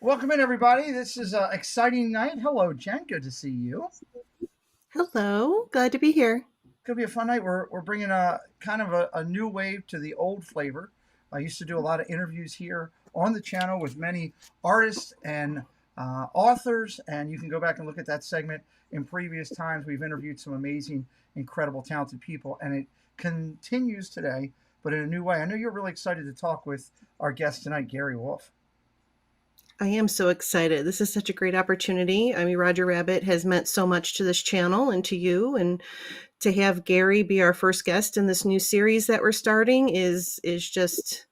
Welcome in, everybody. This is an exciting night. Hello, Jen. Good to see you. Hello, glad to be here. Going to be a fun night. We're bringing a kind of a new wave to the old flavor. I used to do a lot of interviews here on the channel with many artists and authors, and you can go back and look at that segment in previous times. We've interviewed some amazing, incredible, talented people, and it continues today, but in a new way. I know you're really excited to talk with our guest tonight, Gary Wolf. I am so excited. This is such a great opportunity. I mean, Roger Rabbit has meant so much to this channel and to you, and to have Gary be our first guest in this new series that we're starting is just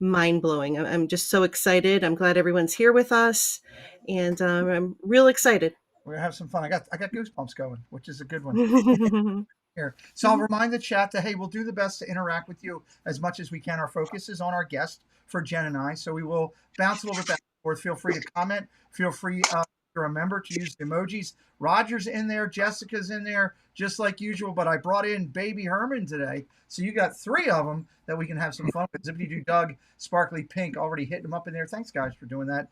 mind-blowing. I'm just so excited. I'm glad everyone's here with us, and I'm real excited. We're gonna have some fun. I got goosebumps going, which is a good one. Here. So I'll remind the chat that, hey, we'll do the best to interact with you as much as we can. Our focus is on our guest for Jen and I. So we will bounce a little bit back and forth. Feel free to comment. Feel free, if you're a member, to use the emojis. Roger's in there. Jessica's in there, just like usual. But I brought in baby Herman today. So you got three of them that we can have some fun with. Zippity Doo Doug, Sparkly Pink, already hitting them up in there. Thanks, guys, for doing that.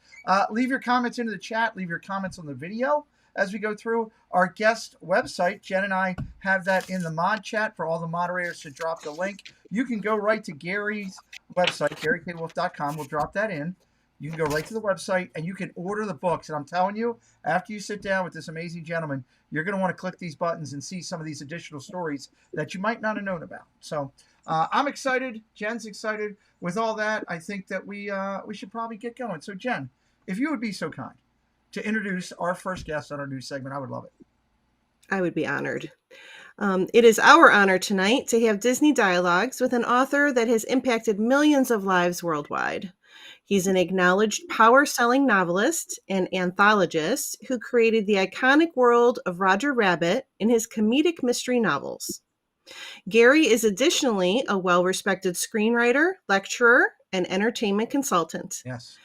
Leave your comments into the chat. Leave your comments on the video as we go through our guest website. Jen and I have that in the mod chat for all the moderators to drop the link. You can go right to Gary's website, GaryKWolf.com. We'll drop that in. You can go right to the website and you can order the books. And I'm telling you, after you sit down with this amazing gentleman, you're going to want to click these buttons and see some of these additional stories that you might not have known about. So I'm excited. Jen's excited. With all that, I think that we should probably get going. So Jen, if you would be so kind to introduce our first guest on our new segment, I would love it. I would be honored. It is our honor tonight to have Disney Dialogues with an author that has impacted millions of lives worldwide. He's an acknowledged power-selling novelist and anthologist who created the iconic world of Roger Rabbit in his comedic mystery novels. Gary is additionally a well-respected screenwriter, lecturer, and entertainment consultant. Yes.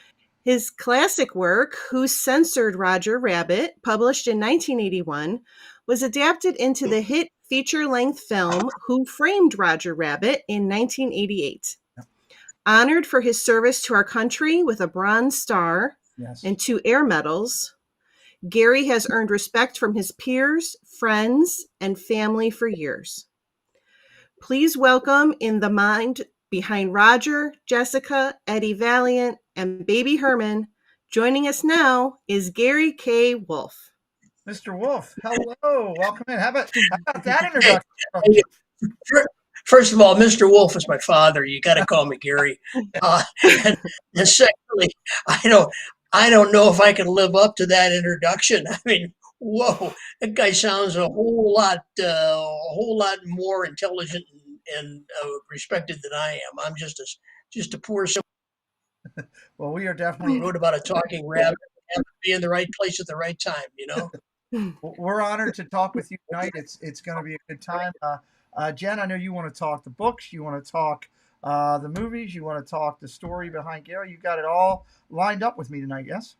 His classic work, Who Censored Roger Rabbit, published in 1981, was adapted into the hit feature-length film Who Framed Roger Rabbit in 1988. Honored for his service to our country with a Bronze Star and 2 Air Medals, Gary has earned respect from his peers, friends, and family for years. Please welcome in the mind behind Roger, Jessica, Eddie Valiant, and baby Herman. Joining us now is Gary K. Wolf. Mr. Wolf, hello. Welcome in. How about that introduction? Hey, first of all, Mr. Wolf is my father. You got to call me Gary. And secondly, I don't know if I can live up to that introduction. I mean, whoa, that guy sounds a whole lot more intelligent and respected than I am. I'm just a poor. Well, we are definitely wrote about a talking rabbit. Have to be in the right place at the right time, you know. We're honored to talk with you tonight. It's going to be a good time. Jen, I know you want to talk the books, you want to talk the movies, you want to talk the story behind Gary. You got it all lined up with me tonight, yes?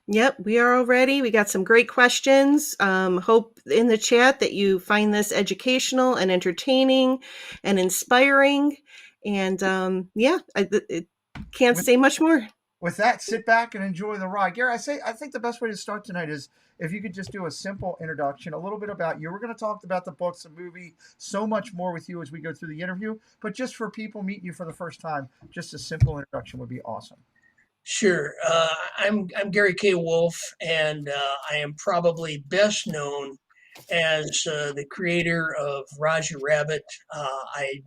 Yep, we are all ready. We got some great questions. Hope in the chat that you find this educational and entertaining and inspiring. And I can't say much more. With that, sit back and enjoy the ride. Gary, I think the best way to start tonight is if you could just do a simple introduction, a little bit about you. We're going to talk about the books, the movie, so much more with you as we go through the interview. But just for people meeting you for the first time, just a simple introduction would be awesome. Sure. I'm Gary K. Wolf, and I am probably best known as the creator of Roger Rabbit. I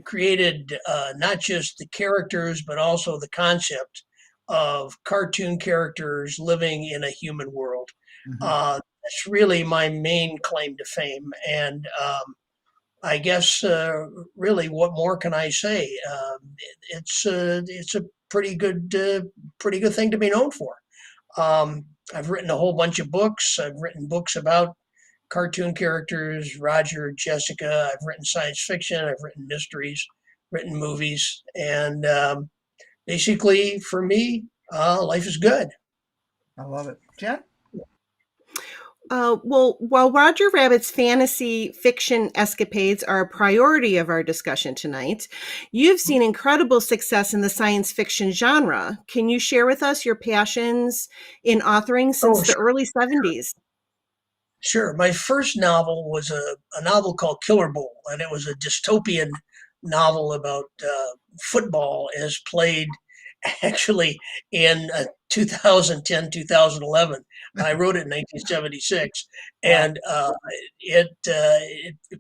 created not just the characters, but also the concept of cartoon characters living in a human world. That's really my main claim to fame. And I guess really, what more can I say? It's a pretty good thing to be known for. I've written a whole bunch of books. I've written books about cartoon characters, Roger, Jessica. I've written science fiction. I've written mysteries, written movies, and basically, for me, life is good. I love it. Jen? Well, while Roger Rabbit's fantasy fiction escapades are a priority of our discussion tonight, you've seen incredible success in the science fiction genre. Can you share with us your passions in authoring Oh, since the early 70s? sure. My first novel was a novel called Killerbowl, and it was a dystopian novel about football as played actually in 2010, 2011. I wrote it in 1976, Wow. and it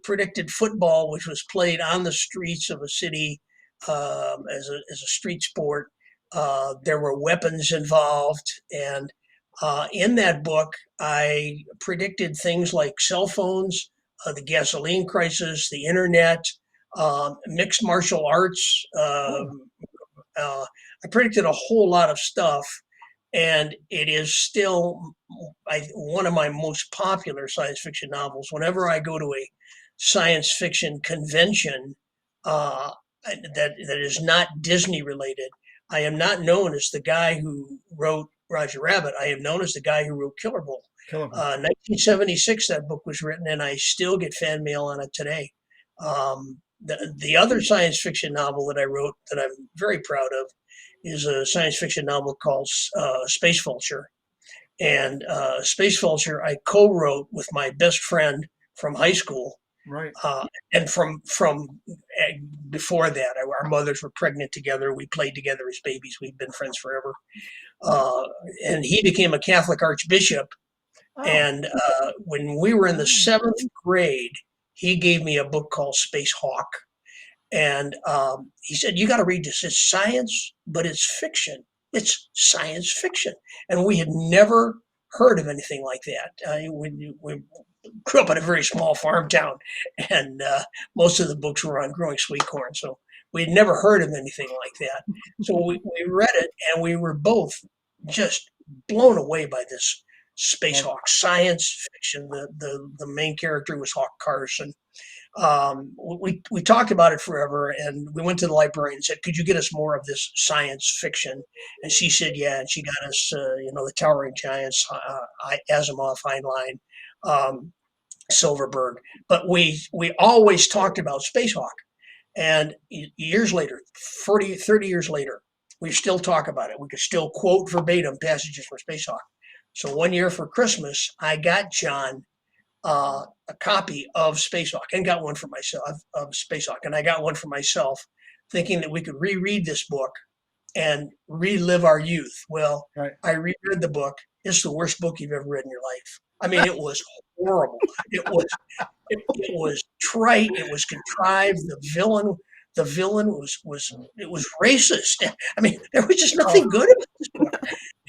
predicted football, which was played on the streets of a city as a street sport. There were weapons involved, and in that book, I predicted things like cell phones, the gasoline crisis, the internet, mixed martial arts. Oh, I predicted a whole lot of stuff, and it is still one of my most popular science fiction novels. Whenever I go to a science fiction convention uh, that is not Disney related, I am not known as the guy who wrote Roger Rabbit. I am known as the guy who wrote Killerbowl. killable. 1976, that book was written, and I still get fan mail on it today. The other science fiction novel that I wrote that I'm very proud of is a science fiction novel called Space Vulture. And Space Vulture I co-wrote with my best friend from high school, Right. and from before that, our mothers were pregnant together. We played together as babies. We've been friends forever. Uh, and he became a Catholic archbishop. Oh, And when we were in the seventh grade, he gave me a book called Space Hawk. And he said, "You got to read this. It's science, but it's fiction. It's science fiction." And we had never heard of anything like that. We grew up in a very small farm town, and most of the books were on growing sweet corn. So we had never heard of anything like that. So we read it, and we were both just blown away by this Space well, Hawk science fiction. The main character was Hawk Carson. We talked about it forever, and we went to the library and said, "Could you get us more of this science fiction?" And she said, "Yeah." And she got us, the Towering Giants, Asimov, Heinlein, um, Silverberg. But we always talked about Spacehawk, and years later, 40, 30 years later, we still talk about it. We could still quote verbatim passages from Spacehawk. So one year for Christmas, I got John a copy of Spacehawk and got one for myself of Spacehawk, and I got one for myself, thinking that we could reread this book and relive our youth. Well, right. I reread the book. It's the worst book you've ever read in your life. I mean, it was horrible. It was trite. It was contrived. The villain was racist. I mean, there was just Oh, nothing good about this book.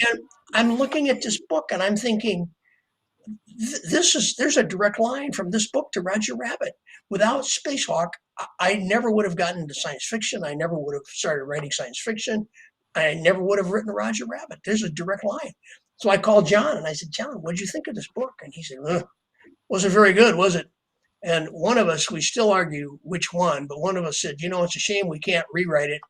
And I'm looking at this book and I'm thinking, there's a direct line from this book to Roger Rabbit. Without Spacehawk, I never would have gotten into science fiction. I never would have started writing science fiction. I never would have written Roger Rabbit. There's a direct line. So I called John and I said, "John, what did you think of this book?" And he said, "Wasn't very good, was it?" And one of us, we still argue which one, but one of us said, "It's a shame we can't rewrite it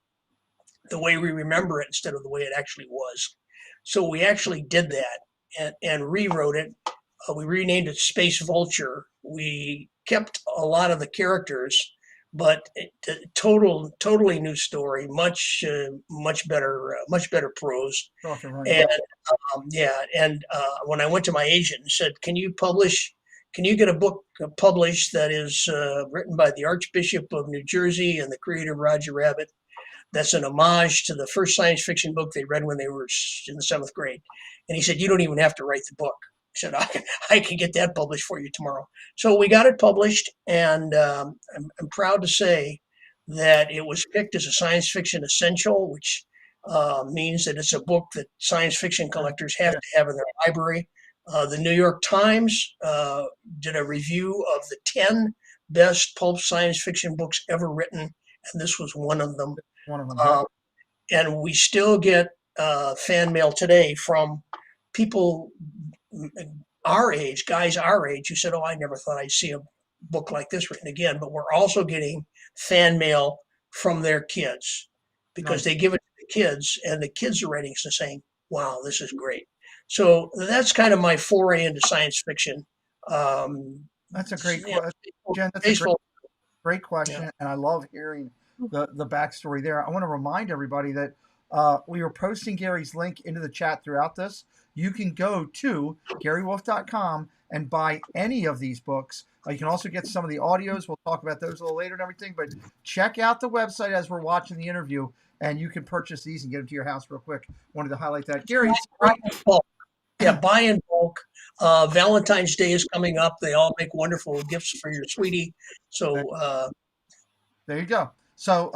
the way we remember it instead of the way it actually was." So we actually did that and rewrote it. We renamed it Space Vulture. We kept a lot of the characters, but totally new story, much better prose. off and running. And yeah, and when I went to my agent and said, "Can you publish? Can you get a book published that is written by the Archbishop of New Jersey and the creator of Roger Rabbit? That's an homage to the first science fiction book they read when they were in the seventh grade." And he said, "You don't even have to write the book." I said, I can get that published for you tomorrow." So we got it published, and I'm proud to say that it was picked as a science fiction essential, which means that it's a book that science fiction collectors have Yeah. to have in their library. The New York Times did a review of the 10 best pulp science fiction books ever written, and this was one of them. One of them. Yeah. And we still get fan mail today from people our age, guys our age, who said, "Oh, I never thought I'd see a book like this written again." But we're also getting fan mail from their kids because Nice. they give it to the kids, and the kids are writing and saying, "Wow, this is great." So that's kind of my foray into science fiction. Um, That's a great you know, question, Jen. That's a baseball. great Yeah, question, and I love hearing the backstory there. I want to remind everybody that we are posting Gary's link into the chat throughout this. You can go to GaryWolf.com and buy any of these books. You can also get some of the audios. We'll talk about those a little later and everything. But check out the website as we're watching the interview, and you can purchase these and get them to your house real quick. Wanted to highlight that. Gary, it's great. yeah, buy in bulk. Valentine's Day is coming up. They all make wonderful gifts for your sweetie. So There you go. So,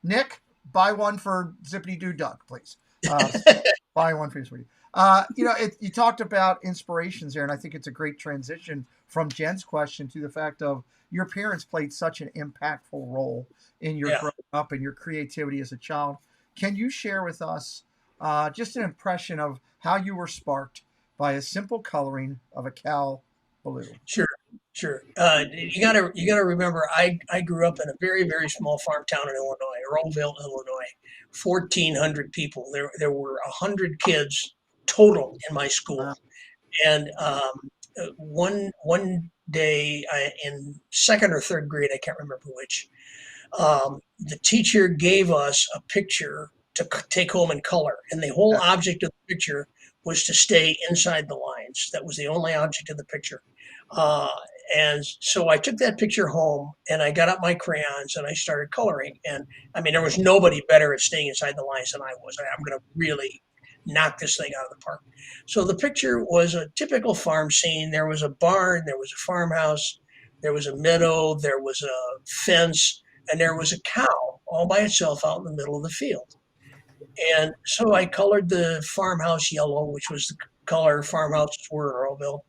Nick, buy one for Zippity Doo Doug, please. Buy one for your sweetie. You talked about inspirations there, and I think it's a great transition from Jen's question to the fact of your parents played such an impactful role in your yeah, growing up and your creativity as a child. Can you share with us just an impression of how you were sparked by a simple coloring of a cow blue? sure, sure. You gotta remember, I grew up in a very very small farm town in Illinois, Earlville, Illinois. 1,400 people. There were 100 kids total in my school. Wow. And one day in second or third grade, I can't remember which, the teacher gave us a picture to take home in color, and the whole object of the picture was to stay inside the lines. That was the only object of the picture. Uh, and so I took that picture home and I got out my crayons and I started coloring. And I mean, there was nobody better at staying inside the lines than I was. I'm going to really knock this thing out of the park. So the picture was a typical farm scene. There was a barn, there was a farmhouse, there was a meadow, there was a fence, and there was a cow all by itself out in the middle of the field. And so I colored the farmhouse yellow, which was the color farmhouses were in Earlville.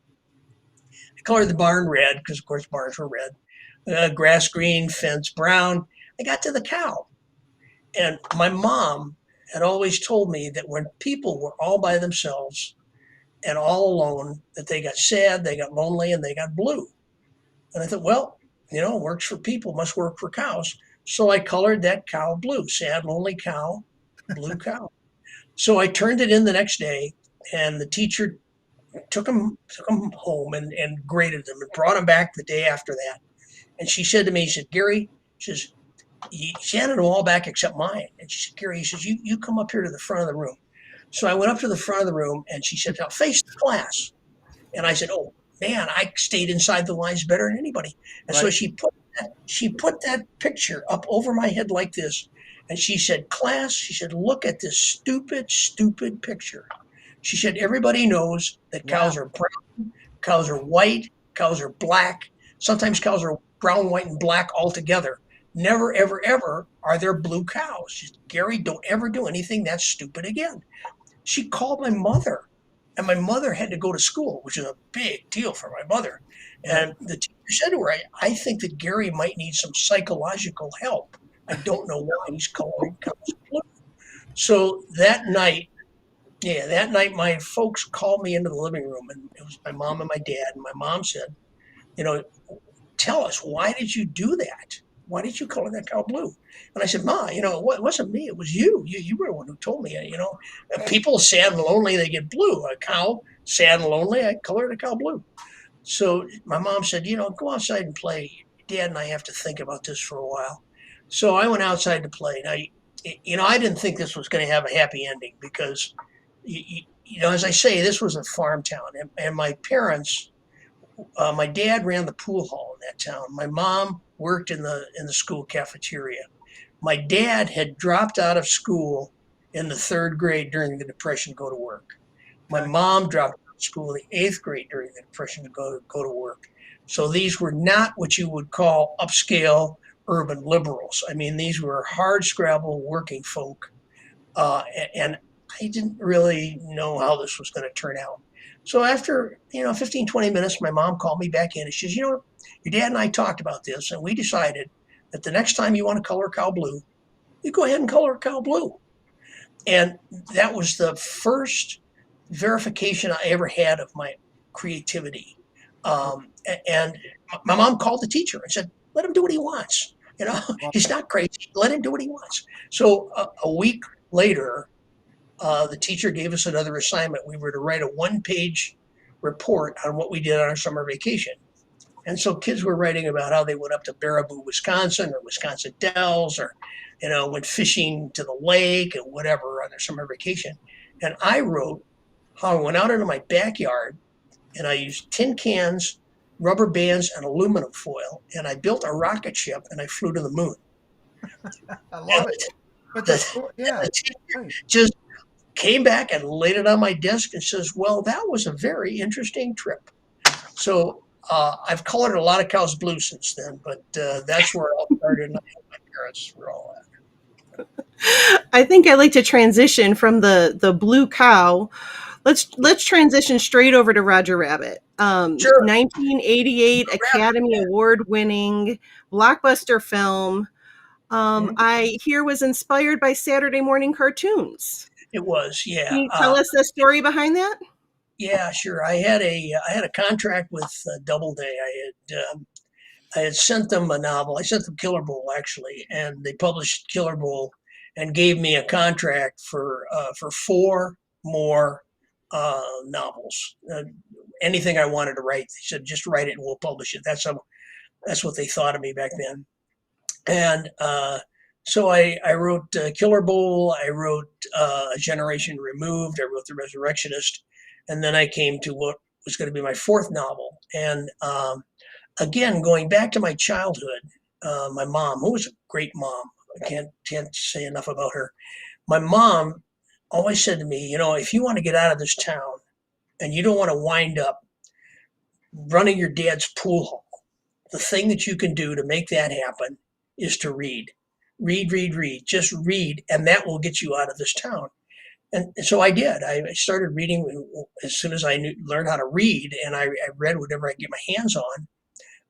I colored the barn red because, of course, barns were red. Grass green, fence brown. I got to the cow. And my mom had always told me that when people were all by themselves and all alone, that they got sad, they got lonely, and they got blue. And I thought, well, it works for people, must work for cows. So I colored that cow blue, sad, lonely cow, blue cow. So I turned it in the next day, and the teacher took them home and graded them and brought them back the day after that. And she said to me, she said, Gary, she says, she handed them all back except mine. And she said, Gary, he says, you come up here to the front of the room. So I went up to the front of the room and she said, now face the class. And I said, oh man, I stayed inside the lines better than anybody. And so Right. she put that picture up over my head like this. And she said, class, she said, look at this stupid, stupid picture. She said, everybody knows that cows Wow. are brown, cows are white, cows are black. Sometimes cows are brown, white, and black all together. Never, ever, ever are there blue cows. She said, Gary, don't ever do anything that stupid again. She called my mother, and my mother had to go to school, which is a big deal for my mother. Right. And the teacher said to her, I think that Gary might need some psychological help. I don't know why he's coloring cows blue. So that night, my folks called me into the living room, and it was my mom and my dad. And my mom said, you know, tell us, why did you do that? Why did you color that cow blue? And I said, Ma, it wasn't me. It was you. You were the one who told me, people sad and lonely, they get blue. A cow, sad and lonely, I color the cow blue. So my mom said, go outside and play. Dad and I have to think about this for a while. So I went outside to play. Now, I didn't think this was going to have a happy ending because, as I say, this was a farm town. And my parents, my dad ran the pool hall in that town. My mom worked in the school cafeteria. My dad had dropped out of school in the third grade during the Depression to go to work. My mom dropped out of school in the eighth grade during the Depression to go to work. So these were not what you would call upscale urban liberals. I mean, these were hard scrabble working folk. And I didn't really know how this was going to turn out. So after, 15, 20 minutes, my mom called me back in and she says, your dad and I talked about this and we decided that the next time you want to color cow blue, you go ahead and color cow blue. And that was the first verification I ever had of my creativity. And my mom called the teacher and said, let him do what he wants. He's not crazy. Let him do what he wants. So a week later, the teacher gave us another assignment. We were to write a 1-page report on what we did on our summer vacation. And so kids were writing about how they went up to Baraboo, Wisconsin, or Wisconsin Dells, or, went fishing to the lake and whatever on their summer vacation. And I wrote how I went out into my backyard and I used tin cans, rubber bands, and aluminum foil. And I built a rocket ship and I flew to the moon. I love it. But the teacher just came back and laid it on my desk and says, well, that was a very interesting trip. So I've colored a lot of cows blue since then, but that's where it all started. My parents were all at. I think I'd like to transition from the blue cow. Let's transition straight over to Roger Rabbit. Sure. 1988 Academy Award winning blockbuster film. I hear was inspired by Saturday morning cartoons. It was, yeah. Can you tell us the story behind that? Yeah, sure. I had a contract with Doubleday. I had sent them a novel. I sent them Killerbowl actually, and they published Killerbowl and gave me a contract for 4 more novels. Anything I wanted to write, they said just write it and we'll publish it. That's what they thought of me back then. And so I wrote Killerbowl. I wrote A Generation Removed. I wrote The Resurrectionist. And then I came to what was going to be my 4th novel. And again, going back to my childhood, my mom, who was a great mom, I can't say enough about her. My mom always said to me, if you want to get out of this town and you don't want to wind up running your dad's pool hall, the thing that you can do to make that happen is to read. Read. Just read, and that will get you out of this town. And so I did. I started reading as soon as I learned how to read, and I read whatever I could get my hands on.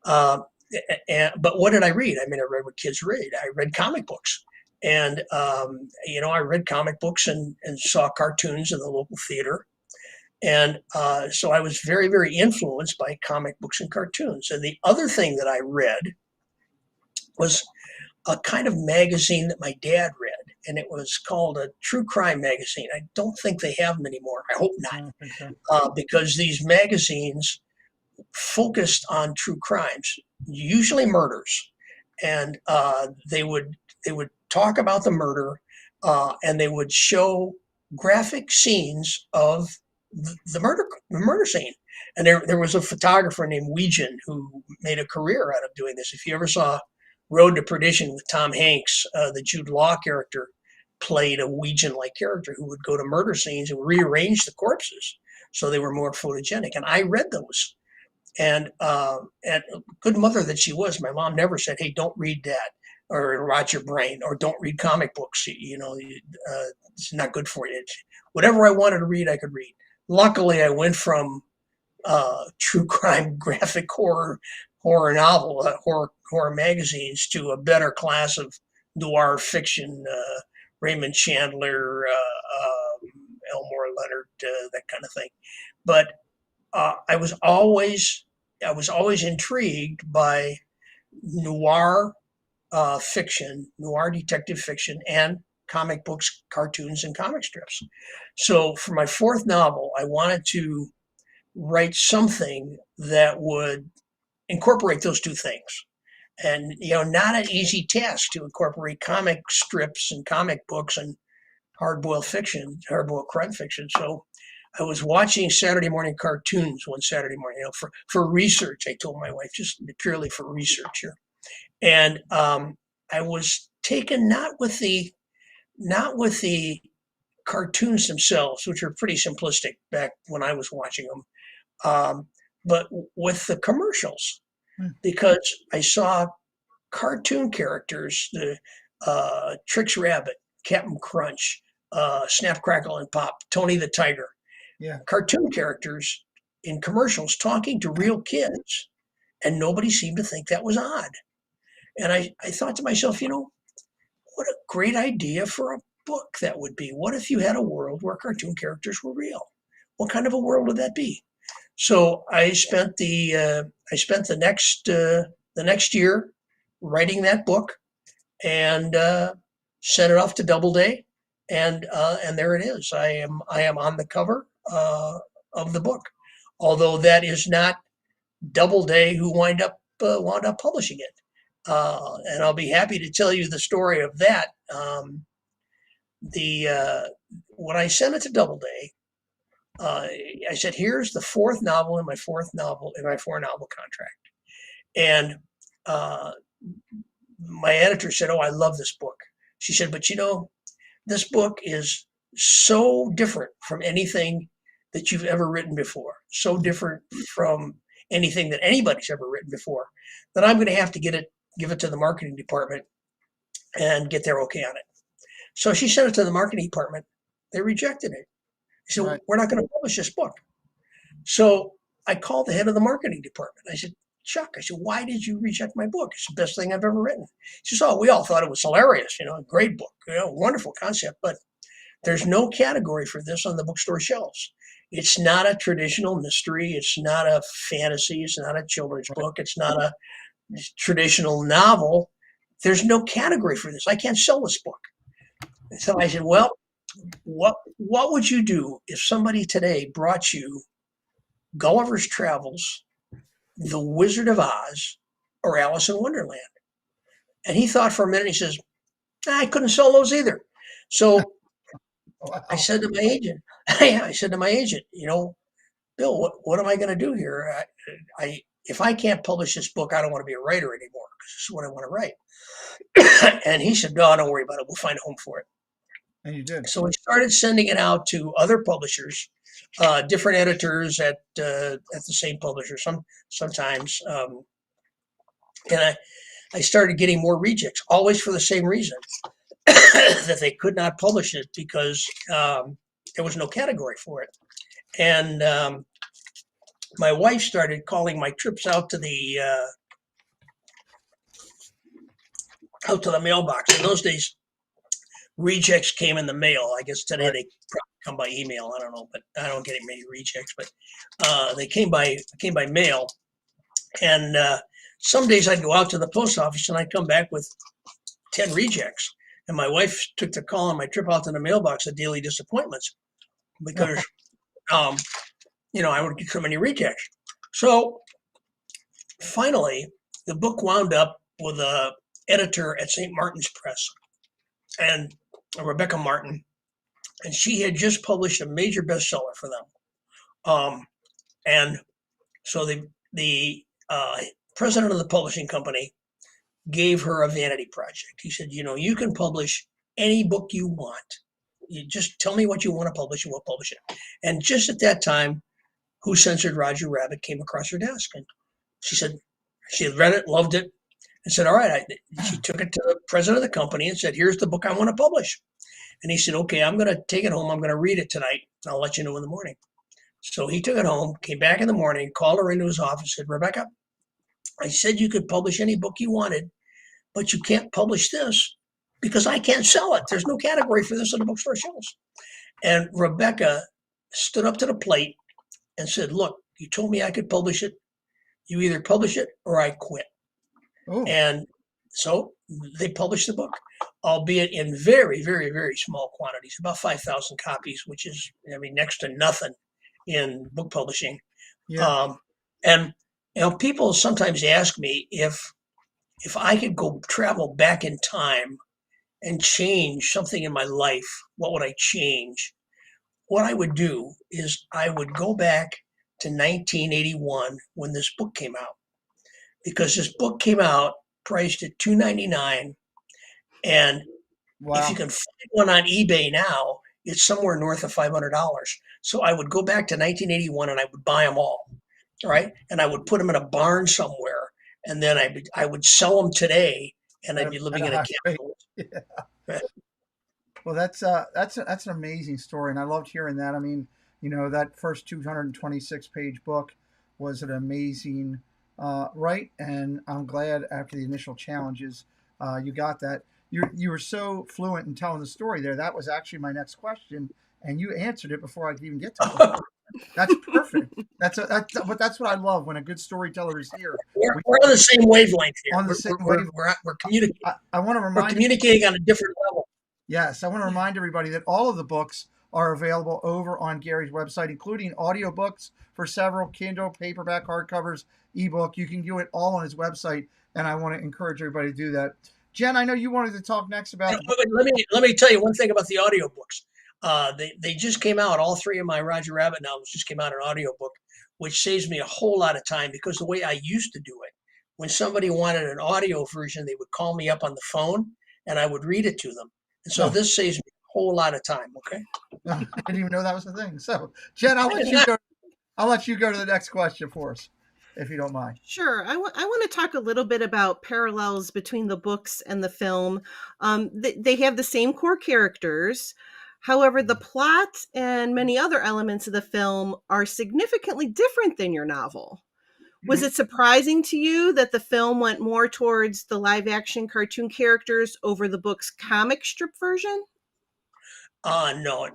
But what did I read? I read what kids read. I read comic books. And, I read comic books and saw cartoons in the local theater. And so I was very, very influenced by comic books and cartoons. And the other thing that I read was a kind of magazine that my dad read. And it was called a true crime magazine. I don't think they have them anymore. I hope not. I don't think so. Because these magazines focused on true crimes, usually murders. And they would talk about the murder, and they would show graphic scenes of the murder scene. And there was a photographer named Weegan who made a career out of doing this. If you ever saw Road to Perdition with Tom Hanks, the Jude Law character played a Weegan-like character who would go to murder scenes and rearrange the corpses so they were more photogenic. And I read those. And good mother that she was, my mom never said, hey, don't read that, or rot your brain, or don't read comic books. It's not good for you. Whatever I wanted to read, I could read. Luckily, I went from true crime graphic horror novel, horror magazines, to a better class of noir fiction, Raymond Chandler, Elmore Leonard, that kind of thing. But I was always intrigued by noir fiction, noir detective fiction, and comic books, cartoons, and comic strips. So for my 4th novel, I wanted to write something that would incorporate those two things. And, not an easy task to incorporate comic strips and comic books and hard-boiled crime fiction. So I was watching Saturday morning cartoons one Saturday morning, for research. I told my wife, just purely for research here. And I was taken not with the cartoons themselves, which are pretty simplistic back when I was watching them, but with the commercials, because I saw cartoon characters, the Trix Rabbit, Captain Crunch, Snap, Crackle, and Pop, Tony the Tiger. Yeah. Cartoon characters in commercials talking to real kids, and nobody seemed to think that was odd. And I thought to myself, what a great idea for a book that would be. What if you had a world where cartoon characters were real? What kind of a world would that be? So I spent the next year writing that book, and sent it off to Doubleday. and there it is. I am on the cover of the book, although that is not Doubleday who wound up publishing it. And I'll be happy to tell you the story of that. When I sent it to Doubleday, I said, "Here's the fourth novel in my four novel contract," and my editor said, "Oh, I love this book." She said, "But this book is so different from anything that you've ever written before, so different from anything that anybody's ever written before, that I'm going to have to give it to the marketing department and get their okay on it." So she sent it to the marketing department. They rejected it. They said, Right. "We're not going to publish this book." So I called the head of the marketing department. I said, "Chuck," I said, "why did you reject my book? It's the best thing I've ever written." She said, "Oh, we all thought it was hilarious, a great book, wonderful concept, but there's no category for this on the bookstore shelves. It's not a traditional mystery. It's not a fantasy. It's not a children's book. It's not a traditional novel. There's no category for this. I can't sell this book." So I said, "Well, what would you do if somebody today brought you Gulliver's Travels, The Wizard of Oz, or Alice in Wonderland?" And he thought for a minute. He says, "I couldn't sell those either." So Wow. I said to my agent, "Bill, what am I going to do here? If I can't publish this book, I don't want to be a writer anymore, because this is what I want to write." And he said, "No, don't worry about it. We'll find a home for it." And you did. So we started sending it out to other publishers, different editors at the same publisher. Sometimes, and I started getting more rejects, always for the same reason, that they could not publish it because there was no category for it. And my wife started calling my trips out to the mailbox. In those days, rejects came in the mail. I guess today they probably come by email. I don't know, but I don't get many rejects. But they came by mail, and some days I'd go out to the post office and I'd come back with 10 rejects. And my wife took the call on my trip out to the mailbox of daily disappointments, because I would get so many rejects. So finally, the book wound up with an editor at St. Martin's Press, and Rebecca Martin, and she had just published a major bestseller for them. And so the president of the publishing company gave her a vanity project. He said, "You can publish any book you want. You just tell me what you want to publish and we'll publish it." And just at that time, Who Censored Roger Rabbit came across her desk, and she said she had read it, loved it, and said, "All right." She took it to the president of the company and said, "Here's the book I want to publish." And he said, "Okay, I'm going to take it home. I'm going to read it tonight. I'll let you know in the morning." So he took it home, came back in the morning, called her into his office, said, "Rebecca, I said you could publish any book you wanted, but you can't publish this because I can't sell it. There's no category for this on the bookstore shelves." And Rebecca stood up to the plate and said, "Look, you told me I could publish it. You either publish it or I quit." Oh, And so they published the book, albeit in very, very, very small quantities, about 5,000 copies, which is, next to nothing in book publishing. yeah. And people sometimes ask me if I could go travel back in time and change something in my life, what would I change? What I would do is I would go back to 1981 when this book came out, because this book came out priced at $2.99, and Wow. if you can find one on eBay now, it's somewhere north of $500. So I would go back to 1981 and I would buy them all, right? And I would put them in a barn somewhere, and then I would sell them today, and I'd be living in a cabin. Yeah. Well, that's an amazing story, and I loved hearing that. That first 226-page book was an amazing write, and I'm glad after the initial challenges you got that. You were so fluent in telling the story there. That was actually my next question, and you answered it before I could even get to it. That's perfect. But that's what I love when a good storyteller is here. We're on the same wavelength here. On the same wavelength. We're communicating. I want to We're remind communicating on a different level. Yes, I want to remind everybody that all of the books are available over on Gary's website, including audiobooks for several Kindle, paperback, hardcovers, ebook. You can do it all on his website, and I want to encourage everybody to do that. Jen, I know you wanted to talk next about the book. Let me tell you one thing about the audiobooks. They just came out. All three of my Roger Rabbit novels just came out in audiobook, which saves me a whole lot of time, because the way I used to do it, when somebody wanted an audio version, they would call me up on the phone and I would read it to them. And so this saves me a whole lot of time. Okay. I didn't even know that was a thing. So, Jen, I'll let you go. I'll let you go to the next question for us, if you don't mind. Sure. I want to talk a little bit about parallels between the books and the film. They have the same core characters. However, the plot and many other elements of the film are significantly different than your novel. Was it surprising to you that the film went more towards the live action cartoon characters over the book's comic strip version? No,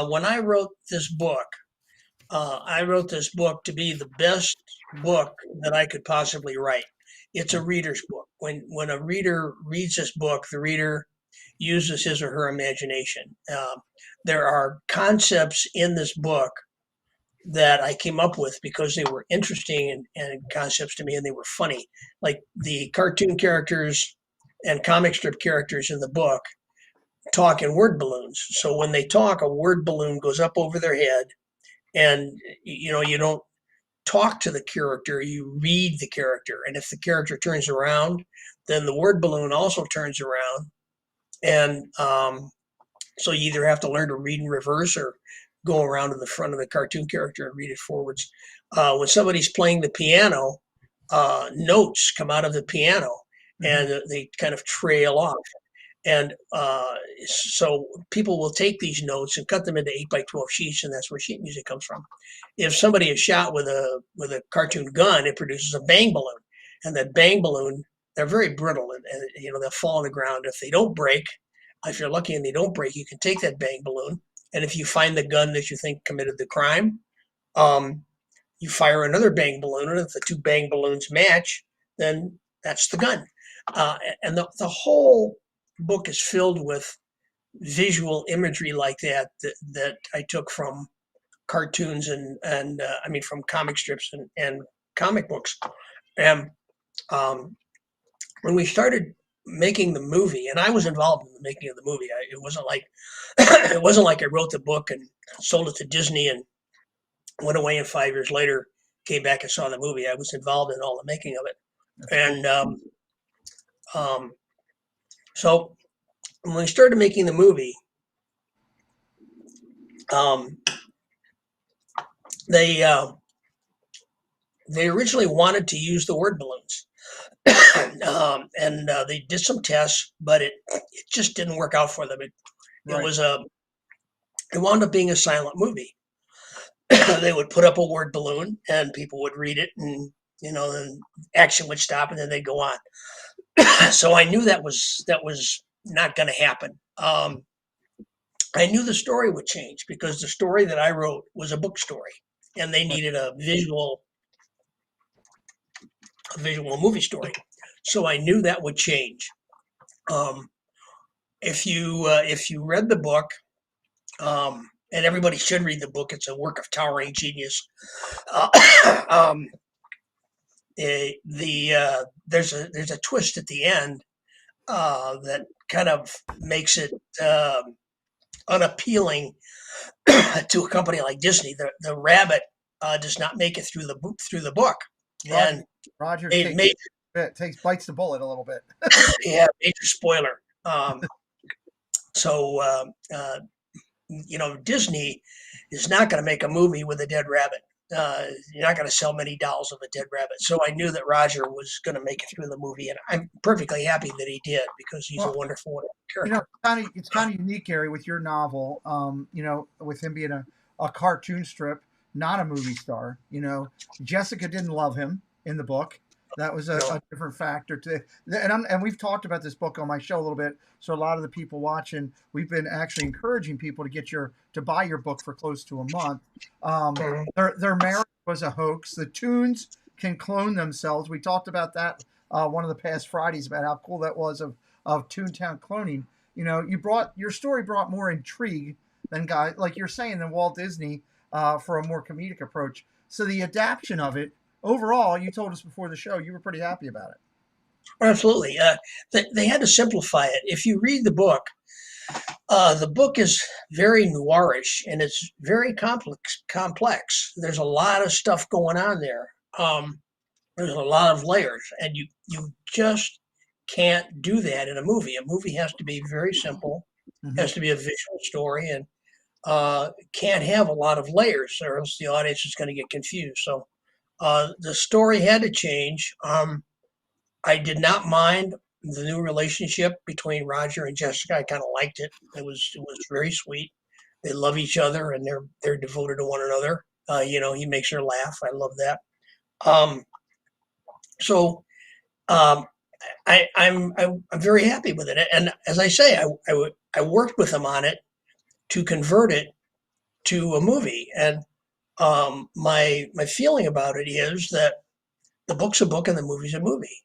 when I wrote this book, I wrote this book to be the best book that I could possibly write. It's a reader's book. When a reader reads this book, the reader uses his or her imagination. There are concepts in this book that I came up with because they were interesting and concepts to me, and they were funny. Like the cartoon characters and comic strip characters in the book talk in word balloons. So when they talk, a word balloon goes up over their head, and you don't talk to the character, you read the character. And if the character turns around, then the word balloon also turns around. And so you either have to learn to read in reverse or go around to the front of the cartoon character and read it forwards. When somebody's playing the piano, notes come out of the piano and they kind of trail off. And so people will take these notes and cut them into 8x12 sheets, and that's where sheet music comes from. If somebody is shot with a cartoon gun, it produces a bang balloon, and that bang balloon, they're very brittle, and they'll fall on the ground. If they don't break, if you're lucky and they don't break, you can take that bang balloon, and if you find the gun that you think committed the crime, you fire another bang balloon, and if the two bang balloons match, then that's the gun. And the whole book is filled with visual imagery like that I took from cartoons and I mean from comic strips and comic books. And when we started making the movie, and I was involved in the making of the movie, it wasn't like I wrote the book and sold it to Disney and went away, and 5 years later came back and saw the movie. I was involved in all the making of it. And so when we started making the movie, they originally wanted to use the word balloons, and they did some tests, but it just didn't work out for them. It wound up being a silent movie. They would put up a word balloon, and people would read it, and then action would stop, and then they'd go on. So I knew that was not going to happen. I knew the story would change because the story that I wrote was a book story, and they needed a visual movie story. So I knew that would change. If you read the book, and everybody should read the book, it's a work of towering genius. There's a twist at the end that kind of makes it unappealing to a company like Disney. The rabbit does not make it through the book. Roger bites the bullet a little bit. Yeah, major spoiler. So Disney is not going to make a movie with a dead rabbit. You're not going to sell many dolls of a dead rabbit. So I knew that Roger was going to make it through the movie, and I'm perfectly happy that he did because he's a wonderful character. It's kind of unique, Gary, with your novel. With him being a cartoon strip, not a movie star. Jessica didn't love him in the book. That was a different factor to, and we've talked about this book on my show a little bit. So a lot of the people watching, we've been actually encouraging people to buy your book for close to a month. Their marriage was a hoax. The Toons can clone themselves. We talked about that one of the past Fridays about how cool that was of Toontown cloning. Your story brought more intrigue than guy like you're saying than Walt Disney for a more comedic approach. So the adaptation of it overall, you told us before the show, you were pretty happy about it. Absolutely. They had to simplify it. If you read the book is very noirish and it's very complex. There's a lot of stuff going on there. There's a lot of layers, and you just can't do that in a movie. A movie has to be very simple, has to be a visual story, and can't have a lot of layers, or else the audience is going to get confused. So the story had to change. I did not mind the new relationship between Roger and Jessica. I kind of liked it. It was very sweet. They love each other and they're devoted to one another. He makes her laugh. I love that. So I'm very happy with it. And as I say, I worked with him on it to convert it to a movie. And my feeling about it is that the book's a book and the movie's a movie.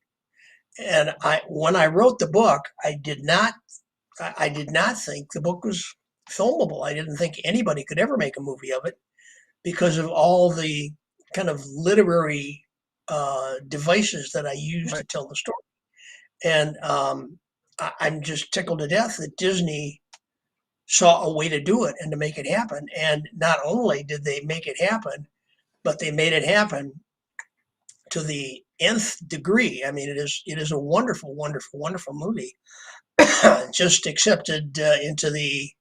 And when I wrote the book, I did not think the book was filmable. I didn't think anybody could ever make a movie of it because of all the kind of literary devices that I used to tell the story. And I'm just tickled to death that Disney saw a way to do it and to make it happen. And not only did they make it happen, but they made it happen to the nth degree. I mean, it is a wonderful, wonderful, wonderful movie. Just accepted into the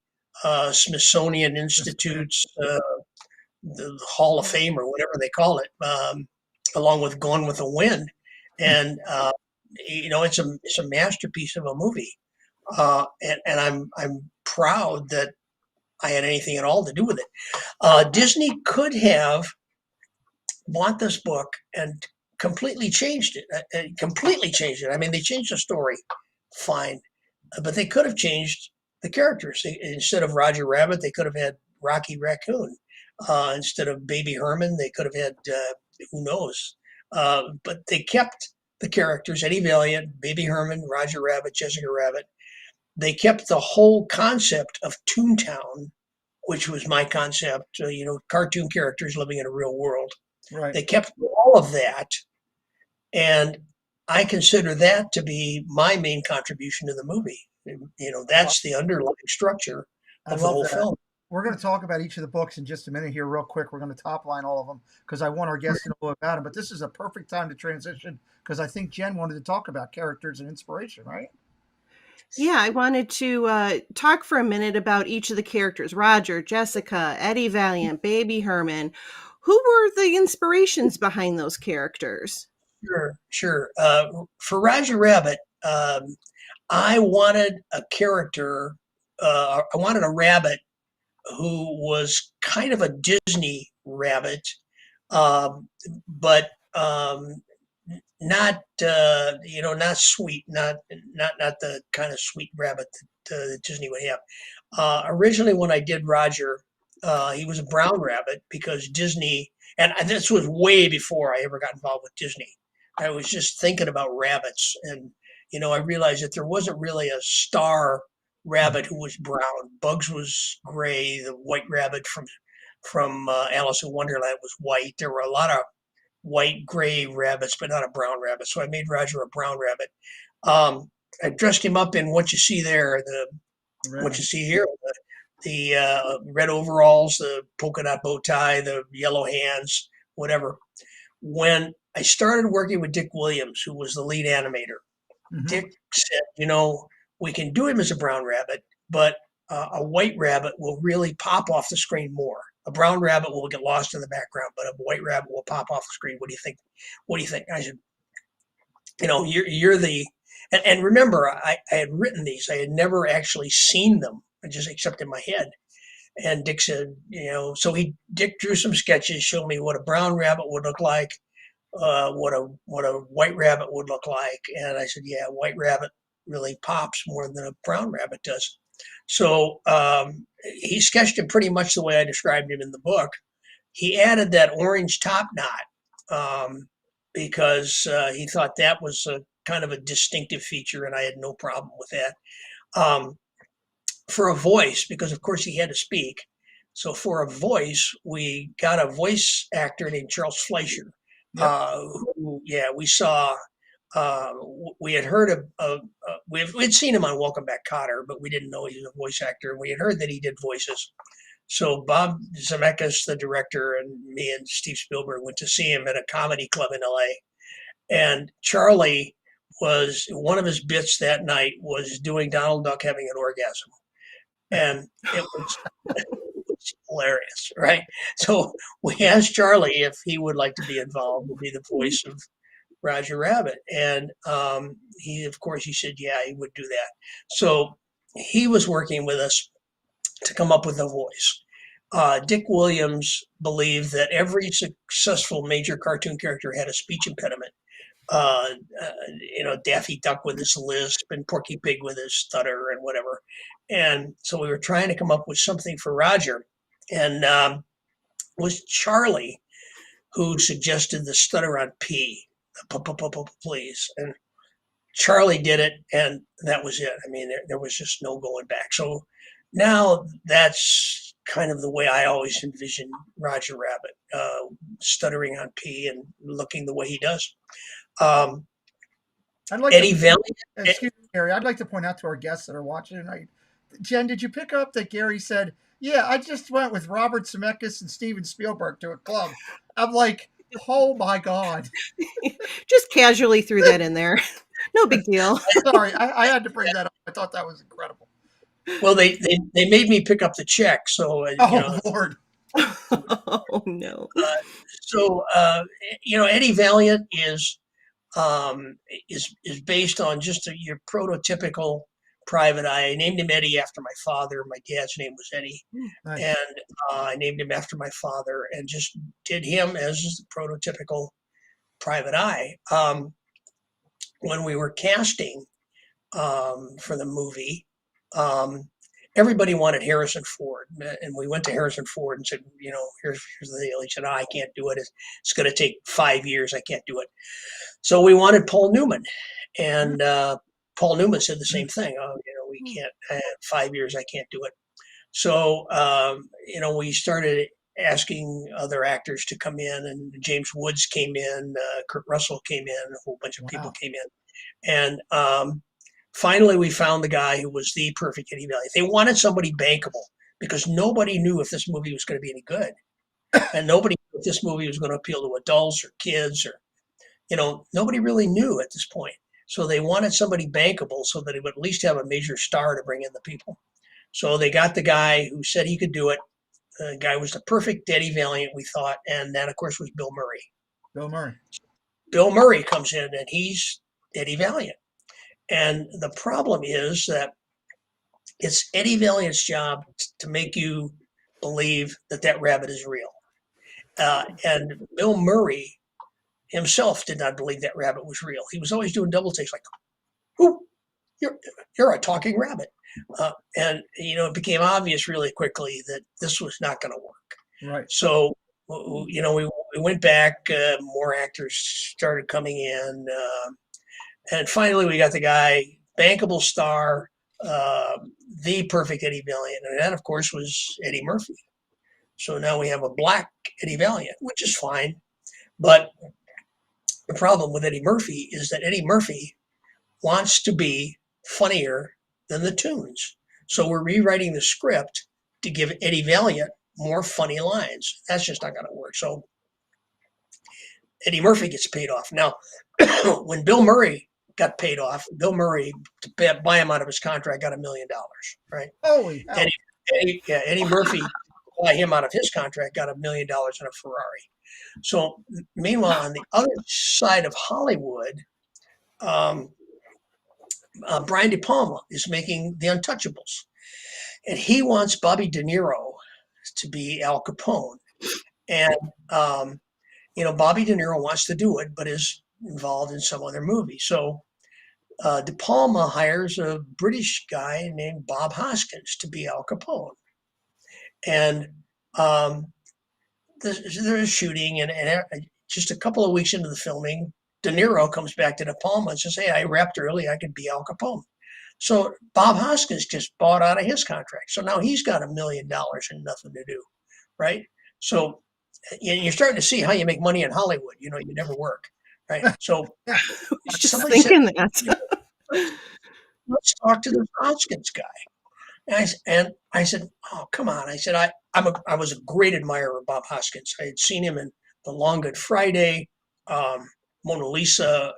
Smithsonian Institute's the Hall of Fame or whatever they call it, along with Gone with the Wind, and it's a masterpiece of a movie, and I'm proud that I had anything at all to do with it. Disney could have bought this book and completely changed it. I mean, they changed the story, fine, but they could have changed the characters. Instead of Roger Rabbit, they could have had Rocky Raccoon. Instead of Baby Herman, they could have had who knows. But they kept the characters: Eddie Valiant, Baby Herman, Roger Rabbit, Jessica Rabbit. They kept the whole concept of Toontown, which was my concept. Cartoon characters living in a real world. Right. They kept all of that, and I consider that to be my main contribution to the movie. That's the underlying structure of the whole film. We're going to talk about each of the books in just a minute here, real quick. We're going to top line all of them because I want our guests to know about them. But this is a perfect time to transition because I think Jen wanted to talk about characters and inspiration, right? Yeah, I wanted to talk for a minute about each of the characters: Roger, Jessica, Eddie Valiant, Baby Herman. Who were the inspirations behind those characters? Sure. For Roger Rabbit, I wanted a character. I wanted a rabbit who was kind of a Disney rabbit, but not not sweet, not the kind of sweet rabbit that Disney would have. Originally, when I did Roger, he was a brown rabbit because Disney, and this was way before I ever got involved with Disney. I was just thinking about rabbits, and I realized that there wasn't really a star rabbit who was brown. Bugs was gray. The White Rabbit from Alice in Wonderland was white. There were a lot of white, gray rabbits, but not a brown rabbit. So I made Roger a brown rabbit. I dressed him up in what you see there, what you see here, the red overalls, the polka dot bow tie, the yellow hands, whatever. When I started working with Dick Williams, who was the lead animator, Dick said, we can do him as a brown rabbit, but a white rabbit will really pop off the screen more. A brown rabbit will get lost in the background, but a white rabbit will pop off the screen. What do you think? What do you think? I said, you're the, and remember, I had written these. I had never actually seen them, just except in my head. And Dick said, so Dick drew some sketches, showed me what a brown rabbit would look like, what a white rabbit would look like. And I said, yeah, white rabbit really pops more than a brown rabbit does. So he sketched him pretty much the way I described him in the book. He added that orange top knot because he thought that was a kind of a distinctive feature, and I had no problem with that. for a voice, because of course he had to speak. So for a voice, we got a voice actor named Charles Fleischer. Yep. We saw. We had heard we'd seen him on Welcome Back, Kotter, but we didn't know he was a voice actor. We had heard that he did voices. So Bob Zemeckis, the director, and me and Steve Spielberg went to see him at a comedy club in LA. And Charlie was, one of his bits that night was doing Donald Duck having an orgasm. And it was hilarious, right? So we asked Charlie if he would like to be involved, to be the voice of Roger Rabbit. And he said, yeah, he would do that. So he was working with us to come up with a voice. Dick Williams believed that every successful major cartoon character had a speech impediment. Daffy Duck with his lisp and Porky Pig with his stutter and whatever. And so we were trying to come up with something for Roger. And it was Charlie who suggested the stutter on P, please. And Charlie did it, and that was it. I mean, there was just no going back. So now that's kind of the way I always envision Roger Rabbit, stuttering on P and looking the way he does. Eddie Valiant. Excuse me, Gary. I'd like to point out to our guests that are watching tonight. Jen, did you pick up that Gary said, yeah, I just went with Robert Zemeckis and Steven Spielberg to a club? I'm like, oh my God. Just casually threw that in there. No big deal. Sorry, I had to bring that up. I thought that was incredible. Well, they made me pick up the check. So, Lord. Oh, no. Eddie Valiant is based on just your prototypical private eye. I named him Eddie after my father. My dad's name was Eddie. Nice. And I named him after my father and just did him as the prototypical private eye. When we were casting for the movie, everybody wanted Harrison Ford. And we went to Harrison Ford and said, here's the deal. He said, I can't do it. It's going to take 5 years. I can't do it. So we wanted Paul Newman. And Paul Newman said the same thing. We can't, 5 years, I can't do it. So, we started asking other actors to come in, and James Woods came in, Kurt Russell came in, a whole bunch of people came in. And finally, we found the guy who was the perfect Eddie Valiant. They wanted somebody bankable because nobody knew if this movie was going to be any good. And nobody knew if this movie was going to appeal to adults or kids or, nobody really knew at this point. So they wanted somebody bankable so that he would at least have a major star to bring in the people. So they got the guy who said he could do it. The guy was the perfect Eddie Valiant, we thought. And that, of course, was Bill Murray. Bill Murray comes in, and he's Eddie Valiant. And the problem is that it's Eddie Valiant's job to make you believe that rabbit is real. And Bill Murray himself did not believe that rabbit was real. He was always doing double takes like, "Ooh, you're a talking rabbit." And it became obvious really quickly that this was not going to work. Right. So, we went back, more actors started coming in, and finally we got the guy, bankable star, the perfect Eddie Valiant. And that, of course, was Eddie Murphy. So now we have a black Eddie Valiant, which is fine. But the problem with Eddie Murphy is that Eddie Murphy wants to be funnier than the Toons. So we're rewriting the script to give Eddie Valiant more funny lines. That's just not going to work. So Eddie Murphy gets paid off. Now, when Bill Murray got paid off, Bill Murray, to buy him out of his contract, got $1 million, right? Holy hell. Eddie Murphy, to buy him out of his contract, got $1 million in a Ferrari. So meanwhile, on the other side of Hollywood, Brian De Palma is making The Untouchables, and he wants Bobby De Niro to be Al Capone. And, Bobby De Niro wants to do it, but is involved in some other movie. So De Palma hires a British guy named Bob Hoskins to be Al Capone. And there's shooting, and just a couple of weeks into the filming, De Niro comes back to De Palma and says, "Hey, I wrapped early. I could be Al Capone." So Bob Hoskins just bought out of his contract. So now he's got $1 million and nothing to do, right? So you're starting to see how you make money in Hollywood. You never work, right? So I was just somebody said, thinking that. let's talk to the Hoskins guy. And I said, oh, come on. I said, I was a great admirer of Bob Hoskins. I had seen him in The Long Good Friday, Mona Lisa.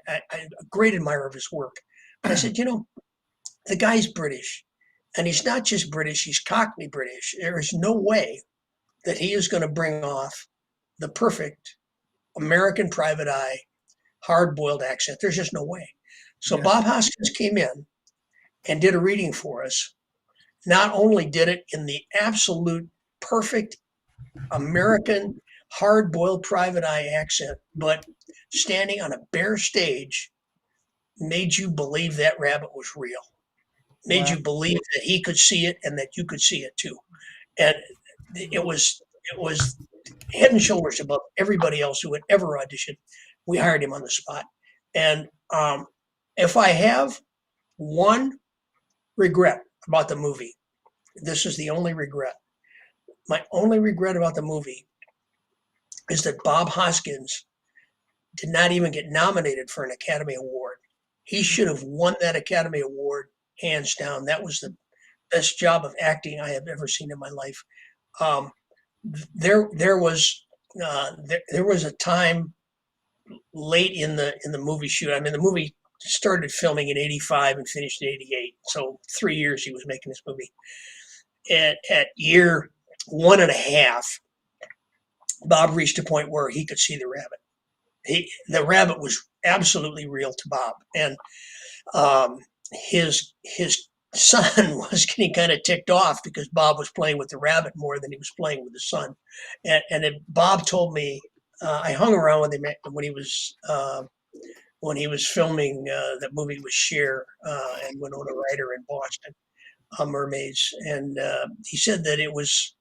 I a great admirer of his work. But I said, the guy's British. And he's not just British, he's Cockney British. There is no way that he is going to bring off the perfect American private eye, hard-boiled accent. There's just no way. So Yeah. Bob Hoskins came in and did a reading for us. Not only did it in the absolute perfect American hard-boiled private eye accent, but standing on a bare stage made you believe that rabbit was real. Made Wow. you believe that he could see it and that you could see it too. And it was head and shoulders above everybody else who had ever auditioned. We hired him on the spot. And if I have one regret about the movie, this is the only regret. My only regret about the movie is that Bob Hoskins did not even get nominated for an Academy Award. He should have won that Academy Award hands down. That was the best job of acting I have ever seen in my life. There was a time late in the movie shoot. I mean, the movie started filming in '85 and finished in '88. So 3 years he was making this movie. At year 1.5, Bob reached a point where he could see the rabbit. The rabbit was absolutely real to Bob, and his son was getting kind of ticked off because Bob was playing with the rabbit more than he was playing with the son. Bob told me, I hung around with him when he was filming that movie with Cher and Winona Ryder in Boston, Mermaids, and he said that it was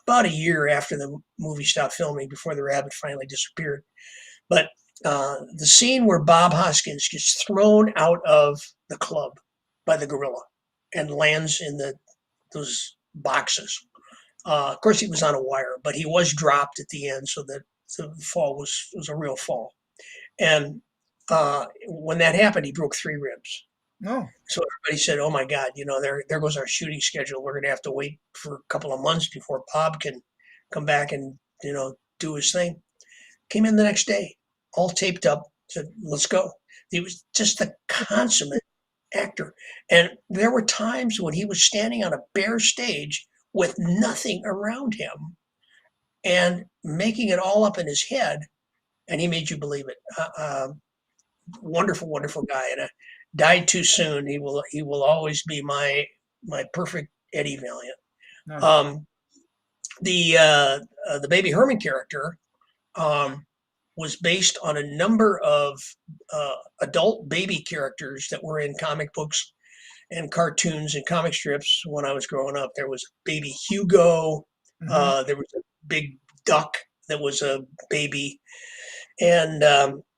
about a year after the movie stopped filming before the rabbit finally disappeared. But the scene where Bob Hoskins gets thrown out of the club by the gorilla and lands in those boxes. Of course, he was on a wire, but he was dropped at the end, so that the fall was a real fall. And when that happened, he broke 3 ribs. No. So everybody said, "Oh my God, there goes our shooting schedule. We're going to have to wait for a couple of months before Bob can come back and do his thing." Came in the next day, all taped up. Said, "Let's go." He was just a consummate actor, and there were times when he was standing on a bare stage with nothing around him and making it all up in his head, and he made you believe it. Wonderful, wonderful guy, and died too soon. He will always be my perfect Eddie Valiant. No. The baby Herman character was based on a number of adult baby characters that were in comic books and cartoons and comic strips when I was growing up. There was baby Hugo. Mhm. There was a big duck that was a baby, and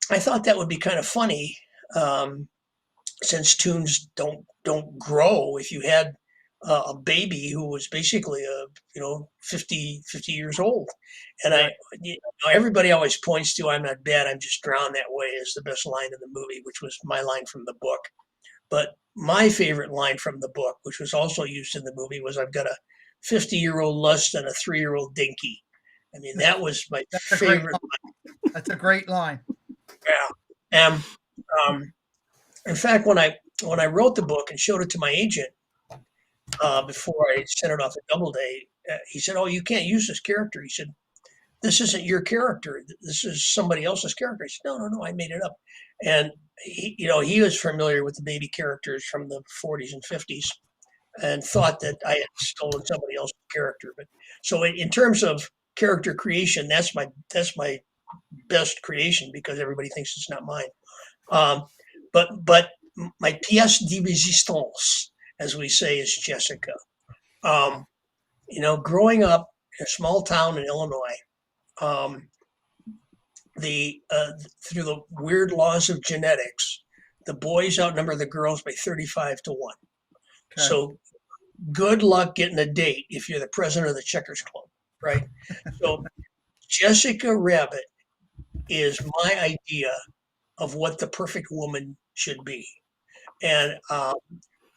I thought that would be kind of funny, since tunes don't grow. If you had a baby who was basically 50 years old, and Right. everybody always points to "I'm not bad, I'm just drowned that way" as the best line in the movie, which was my line from the book. But my favorite line from the book, which was also used in the movie, was "I've got a 50-year-old lust and a 3-year-old dinky." I mean, that was my That's a great favorite. line. That's a great line. Yeah. And in fact, when I wrote the book and showed it to my agent before I sent it off to Doubleday, he said, "Oh, you can't use this character." He said, "This isn't your character. This is somebody else's character." I said, "No, I made it up." And he was familiar with the baby characters from the 40s and 50s and thought that I had stolen somebody else's character. But so in terms of character creation, that's my best creation because everybody thinks it's not mine. But my pièce de résistance, as we say, is Jessica. Growing up in a small town in Illinois, through the weird laws of genetics, the boys outnumber the girls by 35 to 1. Okay. So good luck getting a date if you're the president of the Checkers Club, right? So Jessica Rabbit is my idea of what the perfect woman should be. And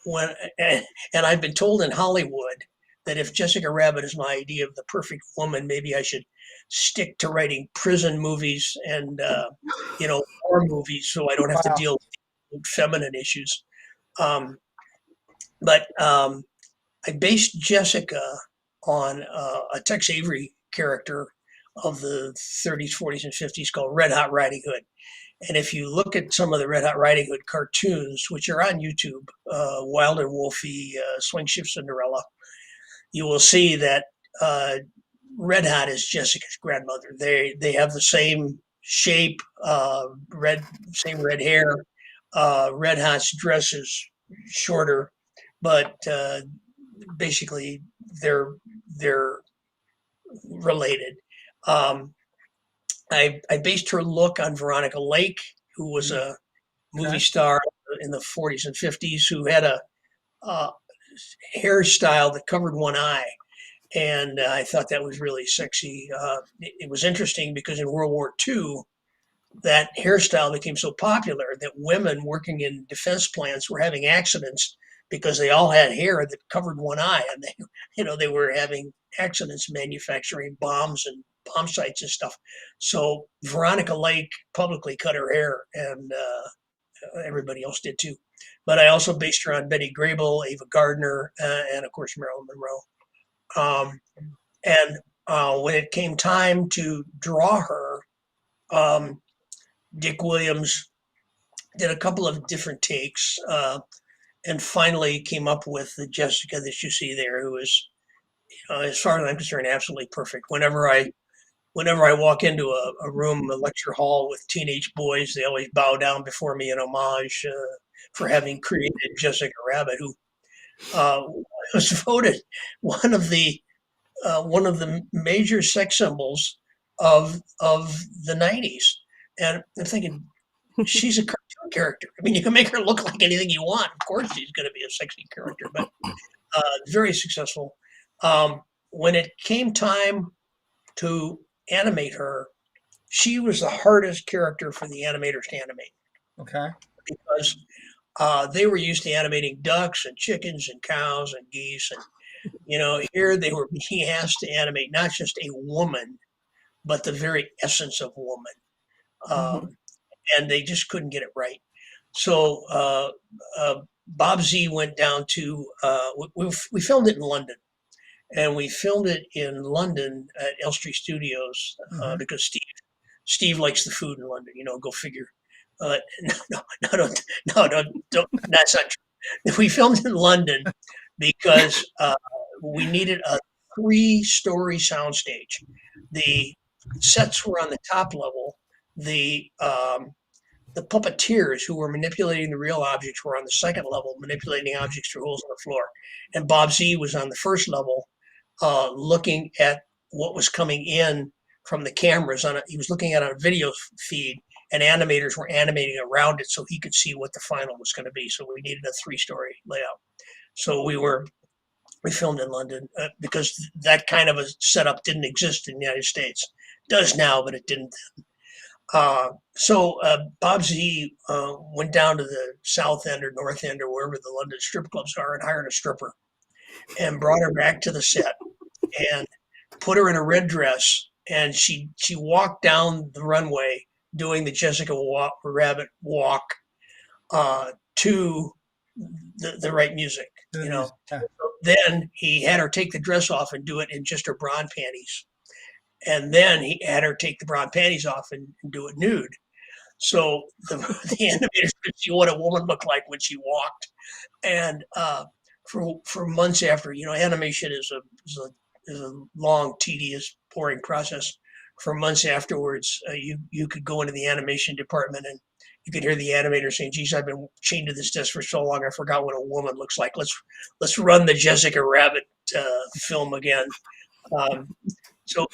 when and I've been told in Hollywood that if Jessica Rabbit is my idea of the perfect woman, maybe I should stick to writing prison movies and war movies, so I don't have to Wow. deal with feminine issues. Um, but I based Jessica on a Tex Avery character of the 30s, 40s, and 50s called Red Hot Riding Hood. And if you look at some of the Red Hot Riding Hood cartoons, which are on YouTube, Wild and Wolfie, Swing Shift Cinderella, you will see that Red Hot is Jessica's grandmother. They have the same shape, same red hair. Red Hot's dress is shorter, but basically they're related. I based her look on Veronica Lake, who was a movie star in the 40s and 50s, who had a hairstyle that covered one eye. And I thought that was really sexy. It was interesting because in World War II, that hairstyle became so popular that women working in defense plants were having accidents because they all had hair that covered one eye, and they were having accidents manufacturing bombs and bomb sites and stuff. So Veronica Lake publicly cut her hair, and everybody else did too. But I also based her on Betty Grable, Ava Gardner, and of course Marilyn Monroe. And when it came time to draw her, Dick Williams did a couple of different takes, and finally came up with the Jessica that you see there, who is, as far as I'm concerned, absolutely perfect. Whenever I walk into a room, a lecture hall with teenage boys, they always bow down before me in homage for having created Jessica Rabbit, who was voted one of the major sex symbols of the 90s. And I'm thinking, she's a cartoon character. I mean, you can make her look like anything you want. Of course, she's going to be a sexy character, but very successful. When it came time to animate her, she was the hardest character for the animators to animate. Okay. Because they were used to animating ducks and chickens and cows and geese. And, here they were being asked to animate not just a woman, but the very essence of woman. And they just couldn't get it right. So Bob Z went down to, we filmed it in London. And we filmed it in London at Elstree Studios because Steve likes the food in London. Go figure. No, don't. That's not true. We filmed in London because we needed a 3-story soundstage. The sets were on the top level. The puppeteers who were manipulating the real objects were on the second level, manipulating objects through holes in the floor. And Bob Z was on the first level, looking at what was coming in from the cameras. He was looking at a video feed, and animators were animating around it so he could see what the final was going to be. So we needed a 3-story layout. So we filmed in London because that kind of a setup didn't exist in the United States. It does now, but it didn't then. So Bob Z went down to the South End or North End or wherever the London strip clubs are and hired a stripper and brought her back to the set and put her in a red dress. And she walked down the runway doing the Jessica Rabbit walk to the right music. Yeah. Then he had her take the dress off and do it in just her bra and panties. And then he had her take the bra and panties off and do it nude. So the animators could see what a woman looked like when she walked. And for months after, animation is a long, tedious, boring process. For months afterwards, you could go into the animation department and you could hear the animator saying, "Geez, I've been chained to this desk for so long, I forgot what a woman looks like. Let's run the Jessica Rabbit film again." So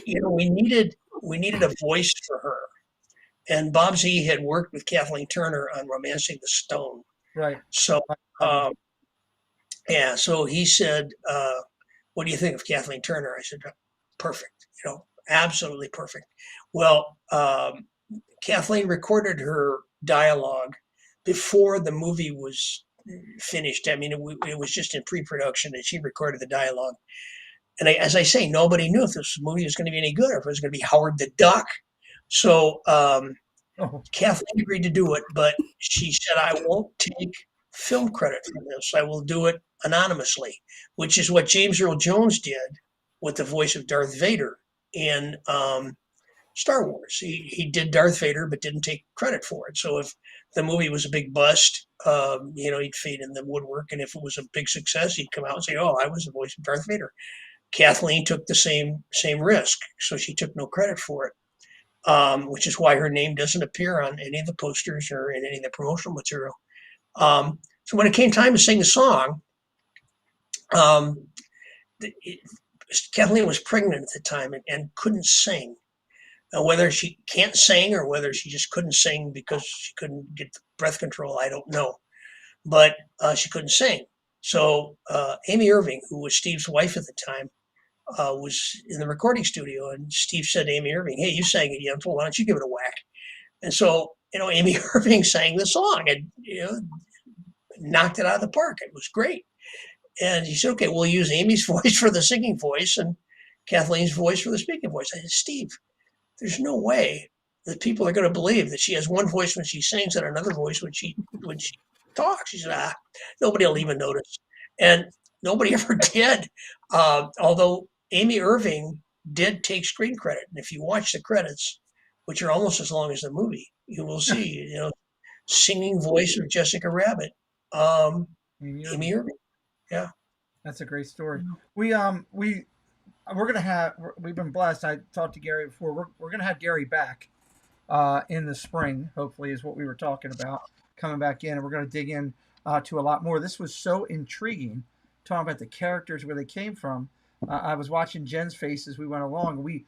we needed a voice for her, And Bob Z had worked with Kathleen Turner on Romancing the Stone. Right. So, yeah, so he said, what do you think of Kathleen Turner? I said, perfect, absolutely perfect. Well, Kathleen recorded her dialogue before the movie was finished. I mean, it was just in pre-production, and she recorded the dialogue. And as I say, nobody knew if this movie was going to be any good or if it was going to be Howard the Duck. So Kathleen agreed to do it, but she said, I won't take film credit for this. I will do it anonymously, which is what James Earl Jones did with the voice of Darth Vader in Star Wars. He did Darth Vader, but didn't take credit for it. So if the movie was a big bust, he'd fade in the woodwork. And if it was a big success, he'd come out and say, oh, I was the voice of Darth Vader. Kathleen took the same risk, so she took no credit for it. Which is why her name doesn't appear on any of the posters or in any of the promotional material. So when it came time to sing the song, Kathleen was pregnant at the time and couldn't sing. Whether she can't sing or whether she just couldn't sing because she couldn't get the breath control, I don't know. But she couldn't sing. So Amy Irving, who was Steve's wife at the time, was in the recording studio, and Steve said to Amy Irving, hey, you sang it, well, why don't you give it a whack? And so, Amy Irving sang the song and, knocked it out of the park. It was great. And he said, okay, we'll use Amy's voice for the singing voice and Kathleen's voice for the speaking voice. I said, Steve, there's no way that people are going to believe that she has one voice when she sings and another voice when she talks. He said, nobody will even notice. And nobody ever did. Although Amy Irving did take screen credit. And if you watch the credits, which are almost as long as the movie, you will see, singing voice of Jessica Rabbit, Amy Irving. Yeah. That's a great story. We've been blessed. I talked to Gary before. We're going to have Gary back in the spring, hopefully, is what we were talking about, coming back in. And we're going to dig in to a lot more. This was so intriguing, talking about the characters, where they came from. I was watching Jen's face as we went along. We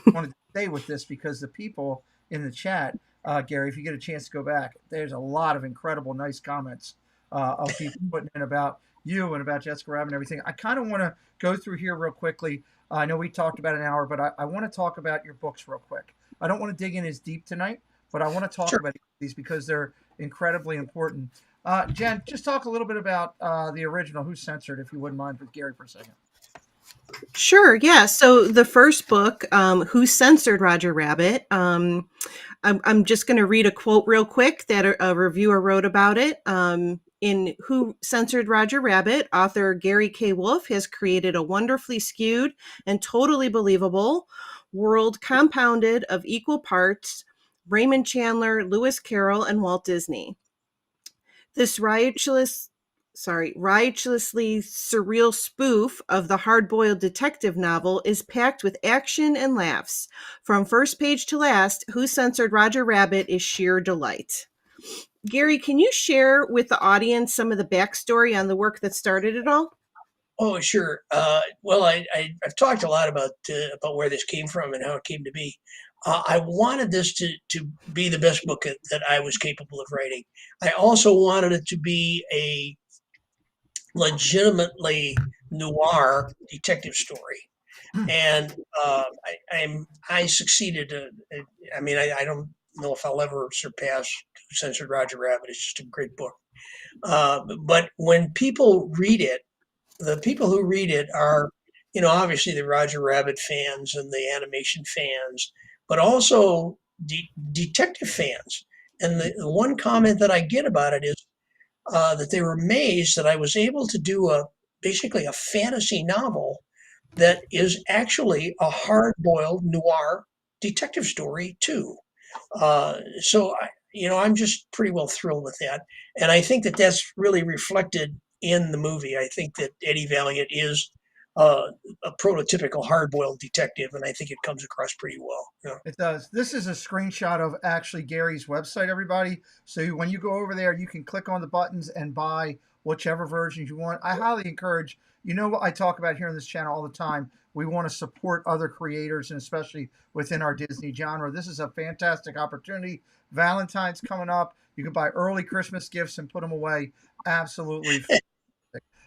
wanted to stay with this because the people in the chat, Gary, if you get a chance to go back, there's a lot of incredible, nice comments of people putting in about you and about Jessica Rabbit and everything. I kind of want to go through here real quickly. I know we talked about an hour, but I want to talk about your books real quick. I don't want to dig in as deep tonight, but I want to talk about these because they're incredibly important. Jen, just talk a little bit about the original Who Censored, if you wouldn't mind, with Gary for a second. Sure. Yeah. So the first book, Who Censored Roger Rabbit? I'm just going to read a quote real quick that a reviewer wrote about it. In Who Censored Roger Rabbit, author Gary K. Wolf has created a wonderfully skewed and totally believable world compounded of equal parts Raymond Chandler, Lewis Carroll, and Walt Disney. This riotously surreal spoof of the hard-boiled detective novel is packed with action and laughs. From first page to last, Who Censored Roger Rabbit is sheer delight. Gary, can you share with the audience some of the backstory on the work that started it all? Oh, sure. Well, I've talked a lot about where this came from and how it came to be. I wanted this to be the best book that I was capable of writing. I also wanted it to be a legitimately noir detective story, and I succeeded. I don't know if I'll ever surpass Who Censored Roger Rabbit. It's just a great book. But when people read it, the people who read it are, obviously the Roger Rabbit fans and the animation fans, but also detective fans. And the one comment that I get about it is that they were amazed that I was able to do basically a fantasy novel that is actually a hard-boiled noir detective story too. So I'm just pretty well thrilled with that, and I think that that's really reflected in the movie. I think that Eddie Valiant is a prototypical hard-boiled detective, and I think it comes across pretty well. Yeah. It does. This is a screenshot of actually Gary's website, everybody. So when you go over there, you can click on the buttons and buy whichever versions you want. I highly encourage, you know what I talk about here on this channel all the time. We want to support other creators, and especially within our Disney genre. This is a fantastic opportunity. Valentine's coming up. You can buy early Christmas gifts and put them away. Absolutely fantastic.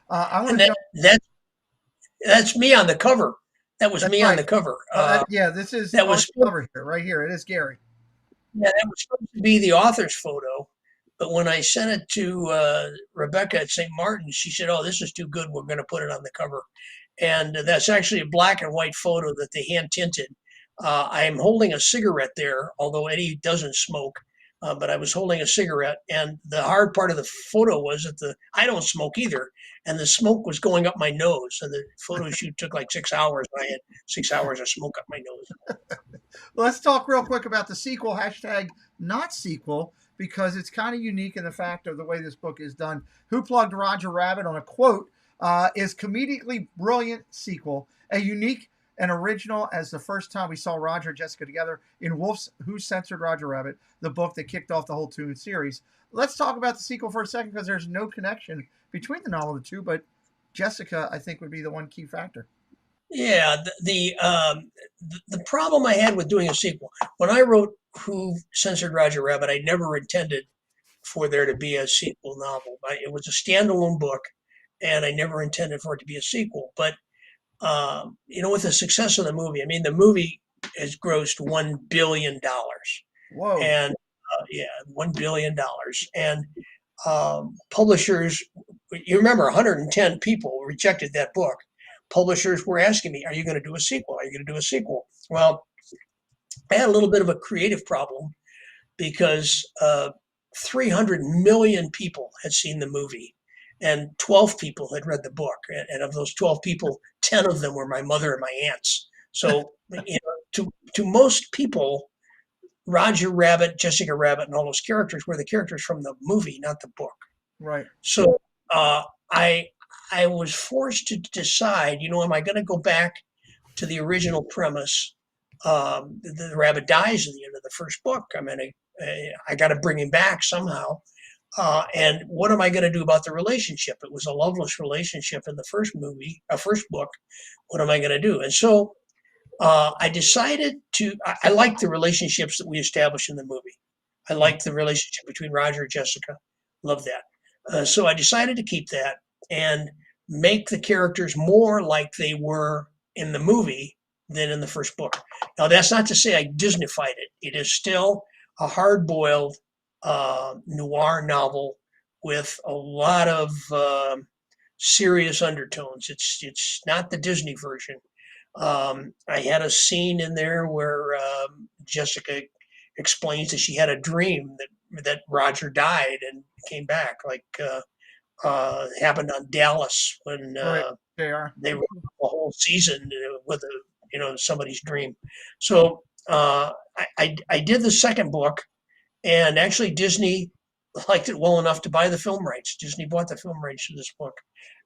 I want And to jump. that's me on the cover. That was That's me on right. the cover. Yeah, this is That on was the cover here, right here. It is Gary. Yeah, that was supposed to be the author's photo, but when I sent it to Rebecca at St. Martin's, she said, "Oh, this is too good. We're going to put it on the cover." And that's actually a black and white photo that they hand tinted. I am holding a cigarette there, although Eddie doesn't smoke. But I was holding a cigarette, and the hard part of the photo was that I don't smoke either, and the smoke was going up my nose. And the photo shoot took like 6 hours. I had 6 hours of smoke up my nose. Let's talk real quick about the sequel, hashtag not sequel, because it's kind of unique in the fact of the way this book is done. Who Plugged Roger Rabbit on a quote is comedically brilliant sequel, a unique and original as the first time we saw Roger and Jessica together in Wolf's Who Censored Roger Rabbit, the book that kicked off the whole Toon series. Let's talk about the sequel for a second, because there's no connection between the novel and the two, but Jessica, I think, would be the one key factor. Yeah, the problem I had with doing a sequel, when I wrote Who Censored Roger Rabbit, I never intended for there to be a sequel novel. It was a standalone book, and I never intended for it to be a sequel. But with the success of the movie, I mean, the movie has grossed $1 billion, Whoa. and $1 billion, and publishers. You remember, 110 people rejected that book. Publishers were asking me, "Are you going to do a sequel? Are you going to do a sequel?" Well, I had a little bit of a creative problem because 300 million people had seen the movie, and 12 people had read the book. And of those 12 people, 10 of them were my mother and my aunts. So, to most people, Roger Rabbit, Jessica Rabbit, and all those characters were the characters from the movie, not the book. Right. So I was forced to decide, am I going to go back to the original premise? The rabbit dies at the end of the first book. I mean, I got to bring him back somehow. And what am I going to do about the relationship? It was a loveless relationship in the first book. What am I going to do? And so I decided I liked the relationships that we established in the movie. I liked the relationship between Roger and Jessica. Love that. So I decided to keep that and make the characters more like they were in the movie than in the first book. Now, that's not to say I Disneyfied it. It is still a hard-boiled noir novel with a lot of serious undertones. It's not the Disney version. I had a scene in there where Jessica explains that she had a dream that Roger died and came back, like happened on Dallas when they were a whole season with somebody's dream. So I did the second book, and actually Disney liked it well enough to buy the film rights. Disney bought the film rights to this book,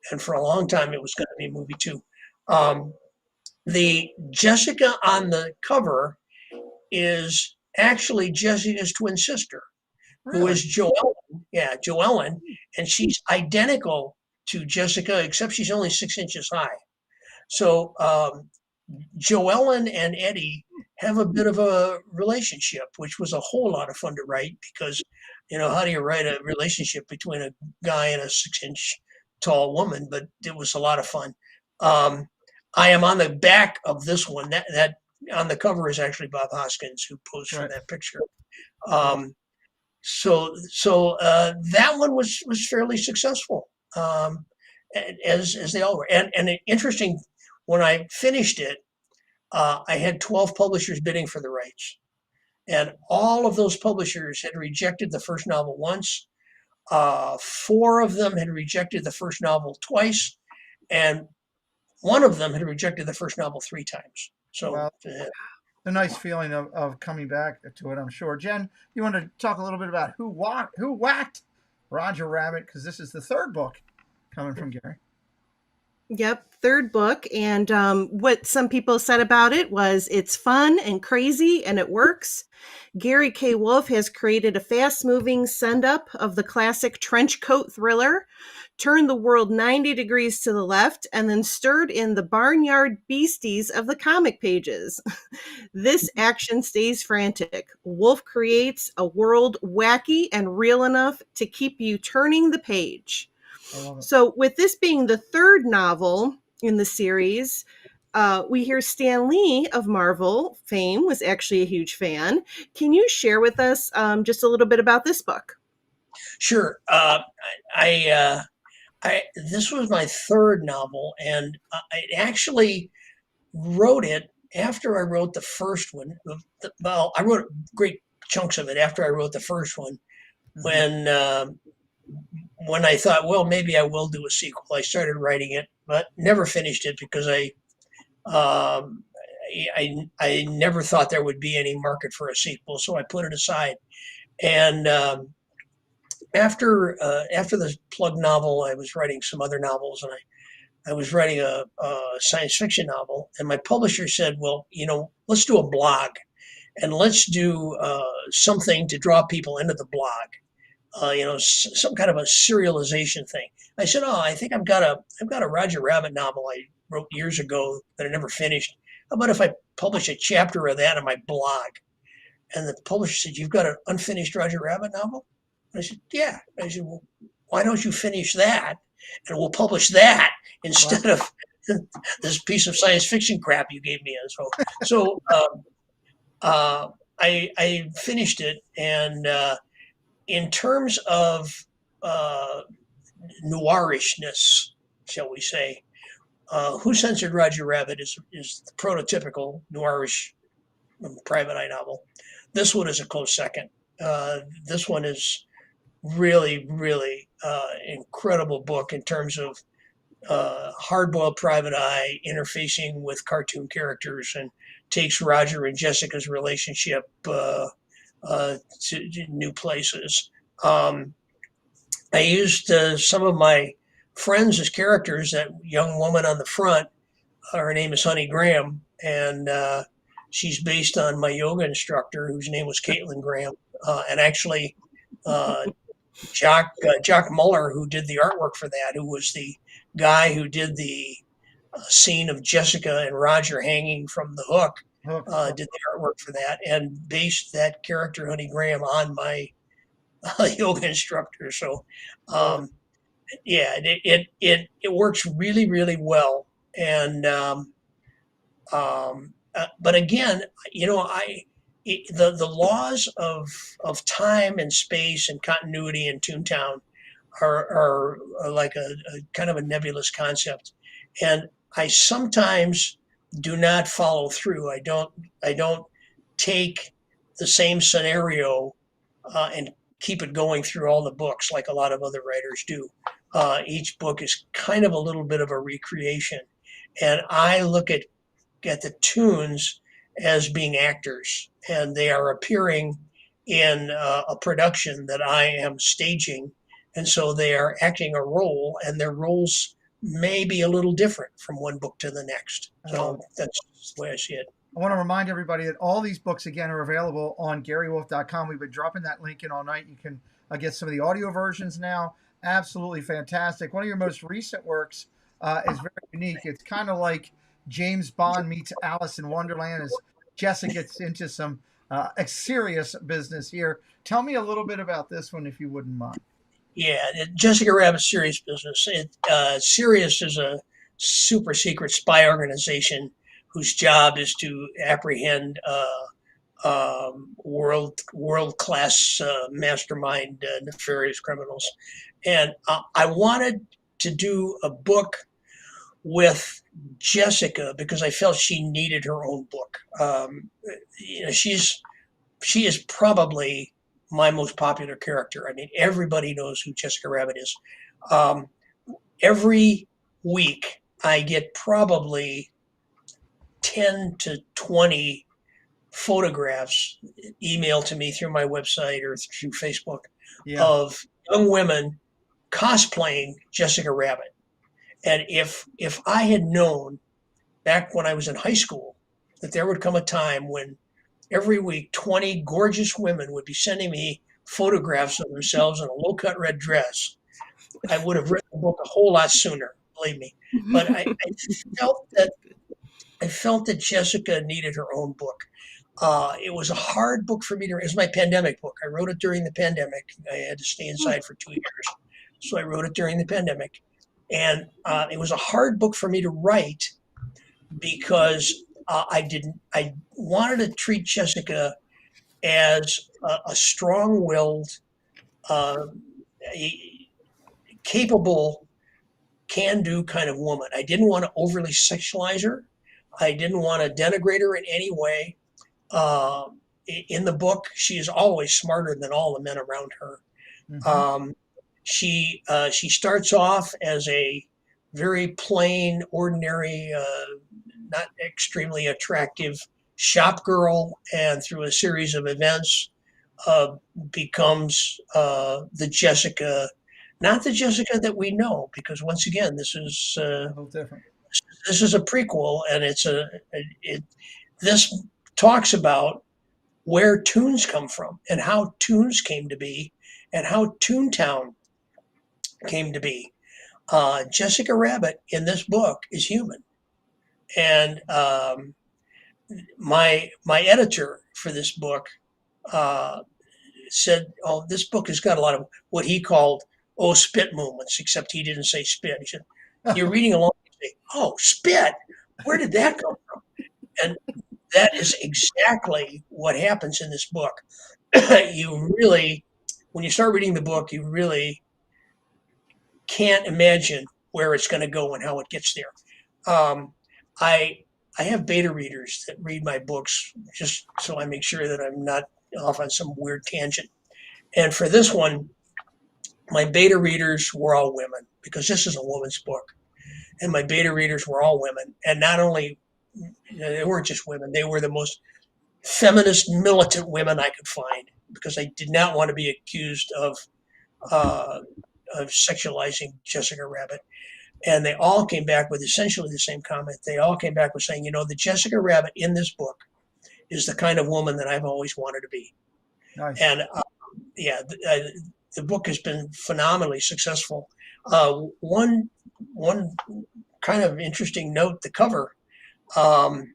and for a long time it was going to be a movie too. The Jessica on the cover is actually Jessica's twin sister, who is Joellen. Yeah, Joellen, and she's identical to Jessica, except she's only 6 inches high. So Joellen and Eddie have a bit of a relationship, which was a whole lot of fun to write because, how do you write a relationship between a guy and a 6-inch tall woman? But it was a lot of fun. I am on the back of this one. That on the cover is actually Bob Hoskins, who posed for that picture. So that one was fairly successful, as they all were. And interesting, when I finished it, I had 12 publishers bidding for the rights, and all of those publishers had rejected the first novel once. 4 of them had rejected the first novel twice, and one of them had rejected the first novel 3 times. So a nice feeling of coming back to it, I'm sure. Jen, you want to talk a little bit about who whacked Roger Rabbit, because this is the third book coming from Gary. Yep, third book. And what some people said about it was it's fun and crazy and it works. Gary K. Wolf has created a fast-moving send-up of the classic trench coat thriller, turned the world 90 degrees to the left, and then stirred in the barnyard beasties of the comic pages. This action stays frantic. Wolf creates a world wacky and real enough to keep you turning the page. I love it. So, with this being the third novel in the series, we hear Stan Lee of Marvel fame was actually a huge fan. Can you share with us just a little bit about this book? Sure. This was my third novel, and I actually wrote it after I wrote the first one. Well, I wrote great chunks of it after I wrote the first one. Mhm. When I thought, well, maybe I will do a sequel, I started writing it, but never finished it because um, I never thought there would be any market for a sequel, so I put it aside. And after the plug novel, I was writing some other novels, and I was writing a science fiction novel, and my publisher said, well, let's do a blog, and let's do something to draw people into the blog. Some kind of a serialization thing. I said, "Oh, I think I've got a Roger Rabbit novel I wrote years ago that I never finished. How about if I publish a chapter of that on my blog?" And the publisher said, "You've got an unfinished Roger Rabbit novel?" I said, "Yeah." I said, "Well, why don't you finish that, and we'll publish that instead Wow. of this piece of science fiction crap you gave me?" And so I finished it, and in terms of uh, noirishness, shall we say, Who Censored Roger Rabbit is the prototypical noirish private eye novel. This one is a close second. This one is really, really incredible book in terms of hard-boiled private eye interfacing with cartoon characters, and takes Roger and Jessica's relationship to new places. I used some of my friends as characters. That young woman on the front, her name is Honey Graham, and she's based on my yoga instructor, whose name was Caitlin Graham. And actually, uh, Jock Muller, who did the artwork for that, who was the guy who did the scene of Jessica and Roger hanging from the hook, Hook. did the artwork for that, and based that character, Honey Graham, on my yoga instructor. So, Love it. um, yeah, it works really, really well. And but again, the laws of time and space and continuity in Toontown are like a kind of a nebulous concept, and I sometimes do not follow through. I don't take the same scenario and keep it going through all the books like a lot of other writers do. Each book is kind of a little bit of a recreation, and I look at the tunes as being actors, and they are appearing in a production that I am staging, and so they are acting a role, and their roles may be a little different from one book to the next. I love So it. that's the way I see it. I want to remind everybody that all these books, again, are available on GaryWolf.com. We've been dropping that link in all night. You can get some of the audio versions now. Absolutely fantastic. One of your most recent works is very unique. It's kind of like James Bond meets Alice in Wonderland as Jessica gets into some serious business here. Tell me a little bit about this one, if you wouldn't mind. Yeah, Jessica Rabbit's Serious Business. Sirius is a super secret spy organization whose job is to apprehend world class mastermind nefarious criminals. And I wanted to do a book with Jessica because I felt she needed her own book. She is probably my most popular character. I mean, everybody knows who Jessica Rabbit is. Um, every week, I get probably 10 to 20 photographs emailed to me through my website or through Facebook Yeah. of young women cosplaying Jessica Rabbit. And if I had known back when I was in high school that there would come a time when every week 20 gorgeous women would be sending me photographs of themselves in a low-cut red dress, I would have written the book a whole lot sooner, believe me. But felt that I felt that Jessica needed her own book. It was a hard book for me to. It was my pandemic book. I wrote it during the pandemic. I had to stay inside for 2 years, so I wrote it during the pandemic, and it was a hard book for me to write because I didn't. I wanted to treat Jessica as a strong-willed, uh, capable, can-do kind of woman. I didn't want to overly sexualize her. I didn't want to denigrate her in any way. Uh, in the book, she is always smarter than all the men around her. Mhm. She starts off as a very plain, ordinary, not extremely attractive shop girl, and through a series of events, becomes the Jessica, not the Jessica that we know, because once again, A little different. this is a prequel, and this talks about where tunes come from and how tunes came to be and how Toontown came to be. Jessica Rabbit in this book is human, and my editor for this book said, "Oh, this book has got a lot of what he called spit moments," except he didn't say spit. He said, "You're reading along, you say, oh, spit. Where did that come from?" And that is exactly what happens in this book. You really, when you start reading the book, you really can't imagine where it's going to go and how it gets there. I I have beta readers that read my books just so I make sure that I'm not off on some weird tangent. And for this one, my beta readers were all women because this is a woman's book. And my beta readers were all women. And not only, they weren't just women, they were the most feminist, militant women I could find because I did not want to be accused uh, of sexualizing Jessica Rabbit. And they all came back with essentially the same comment. They all came back with saying, the Jessica Rabbit in this book is the kind of woman that I've always wanted to be. Nice. And the book has been phenomenally successful. One kind of interesting note: the cover. I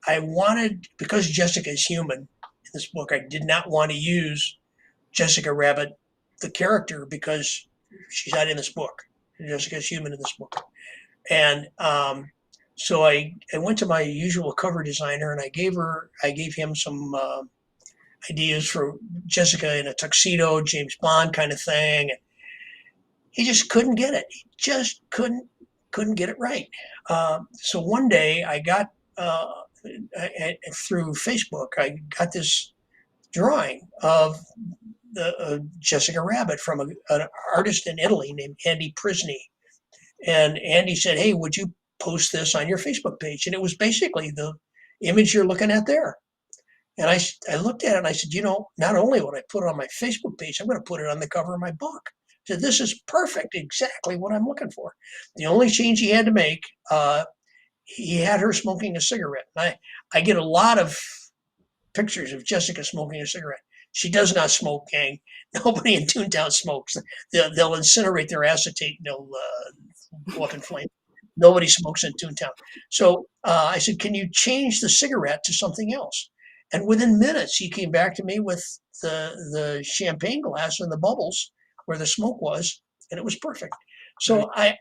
wanted, because Jessica is human in this book, I did not want to use Jessica Rabbit, the character, because she's not in this book. Jessica is human in this book, and so I went to my usual cover designer and I gave him some ideas for Jessica in a tuxedo, James Bond kind of thing. He just couldn't get it. He just couldn't get it right. So one day I got through Facebook, I got this drawing of the Jessica Rabbit from an artist in Italy named Andy Prisny. And Andy said, "Hey, would you post this on your Facebook page?" And it was basically the image you're looking at there. And I looked at it and I said, not only would I put it on my Facebook page, I'm going to put it on the cover of my book. I said, this is perfect, exactly what I'm looking for. The only change he had to make, he had her smoking a cigarette. And I get a lot of pictures of Jessica smoking a cigarette. She does not smoke, gang. Nobody in Toontown smokes. They'll incinerate their acetate and they'll go up in flames. Nobody smokes in Toontown. So I said, can you change the cigarette to something else? And within minutes, he came back to me with the champagne glass and the bubbles where the smoke was, and it was perfect. So I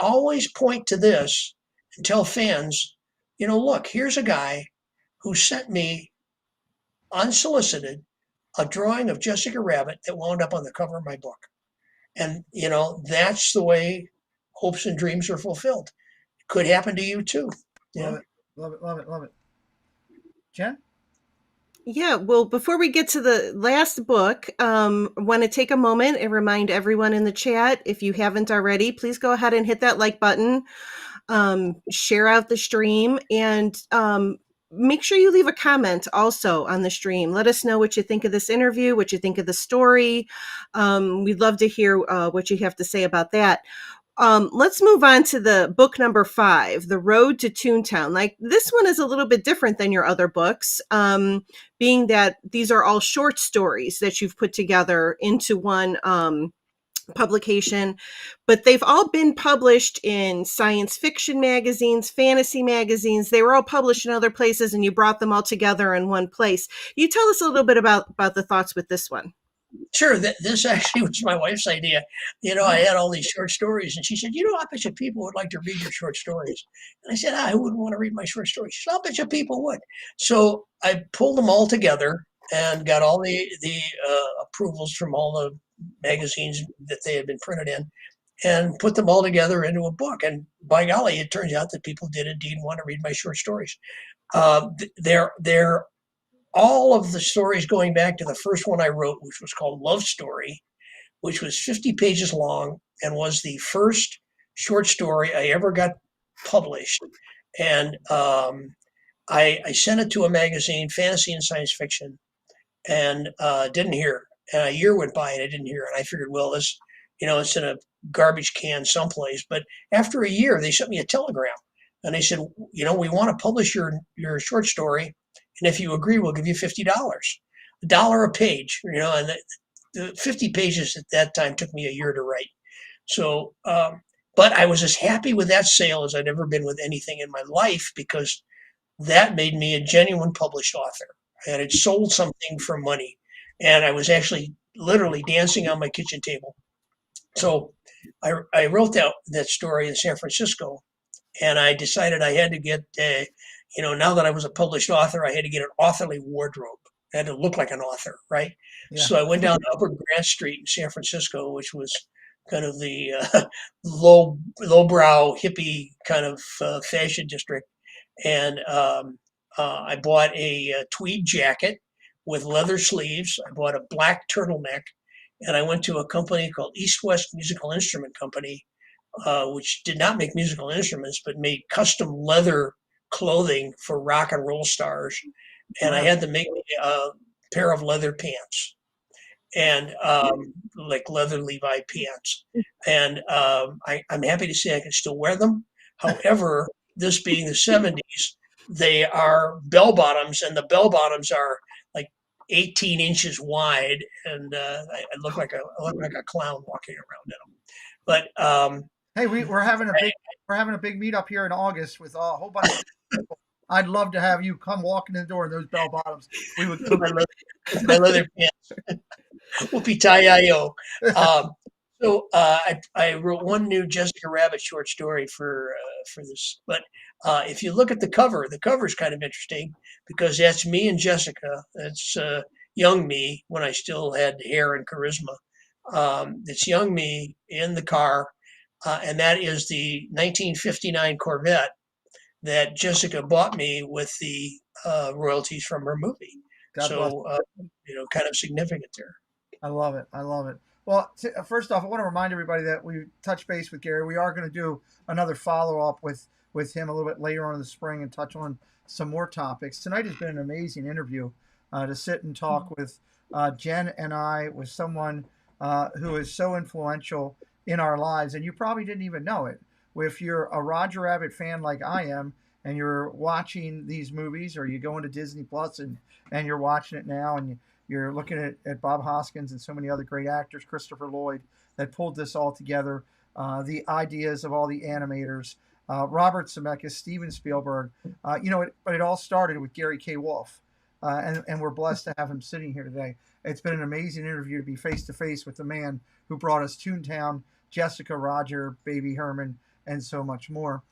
always point to this and tell fans, look, here's a guy who sent me unsolicited a drawing of Jessica Rabbit that wound up on the cover of my book. And, that's the way hopes and dreams are fulfilled. It could happen to you too. Love it. Love it. Love it. Love it. Jen? Yeah, well, before we get to the last book, I want to take a moment and remind everyone in the chat, if you haven't already, please go ahead and hit that like button, share out the stream, and make sure you leave a comment also on the stream. Let us know what you think of this interview, what you think of the story. We'd love to hear what you have to say about that. Let's move on to the book number 5, The Road to Toontown. Like, this one is a little bit different than your other books, being that these are all short stories that you've put together into one publication, but they've all been published in science fiction magazines, fantasy magazines. They were all published in other places, and you brought them all together in one place. You tell us a little bit about the thoughts with this one. Sure, this actually was my wife's idea. I had all these short stories, and she said, I bet you people would like to read your short stories. And I said, I wouldn't want to read my short stories. She said, I'll bet you people would. So I pulled them all together and got all the approvals from all the magazines that they had been printed in, and put them all together into a book. And by golly, it turns out that people did indeed want to read my short stories. They're all of the stories going back to the first one I wrote, which was called Love Story, which was 50 pages long and was the first short story I ever got published. And I sent it to a magazine, Fantasy and Science Fiction, and didn't hear. And a year went by and I didn't hear. And I figured, well, this, it's in a garbage can someplace. But after a year, they sent me a telegram. And they said, we want to publish your short story. And if you agree, we'll give you $50, $1 a page, and the 50 pages at that time took me a year to write. So, but I was as happy with that sale as I'd ever been with anything in my life, because that made me a genuine published author. And it sold something for money. And I was actually literally dancing on my kitchen table. So I wrote that story in San Francisco, and I decided I had to get now that I was a published author, I had to get an authorly wardrobe. I had to look like an author, right? Yeah. So I went down to Upper Grant Street in San Francisco, which was kind of the lowbrow hippie kind of fashion district. And I bought a tweed jacket with leather sleeves. I bought a black turtleneck, and I went to a company called East West Musical Instrument Company, which did not make musical instruments, but made custom leather clothing for rock and roll stars. And I had to make a pair of leather pants, and like leather Levi pants. And I'm happy to say I can still wear them. However, this being the 70s, they are bell bottoms, and the bell bottoms are like 18 inches wide, and I look like a clown walking around in them. But hey, we're having a big meetup here in August with a whole bunch of people. I'd love to have you come walking in the door in those bell bottoms. We would come my leather pants. Whoopie-tie-I-O. So I wrote one new Jessica Rabbit short story for this. But if you look at the cover is kind of interesting, because that's me and Jessica. That's young me when I still had hair and charisma. It's young me in the car. And that is the 1959 Corvette that Jessica bought me with the royalties from her movie. So, kind of significant there. I love it. Well, first off, I want to remind everybody that we touch base with Gary. We are going to do another follow-up with him a little bit later on in the spring and touch on some more topics. Tonight has been an amazing interview to sit and talk with Jen and I, with someone who is so influential in our lives, and you probably didn't even know it. If you're a Roger Rabbit fan like I am, and you're watching these movies, or you go into Disney Plus and you're watching it now, and you're looking at Bob Hoskins and so many other great actors, Christopher Lloyd, that pulled this all together, the ideas of all the animators, Robert Zemeckis, Steven Spielberg, but it all started with Gary K. Wolf, and we're blessed to have him sitting here today. It's been an amazing interview to be face-to-face with the man who brought us Toontown, Jessica, Roger, Baby Herman, and so much more.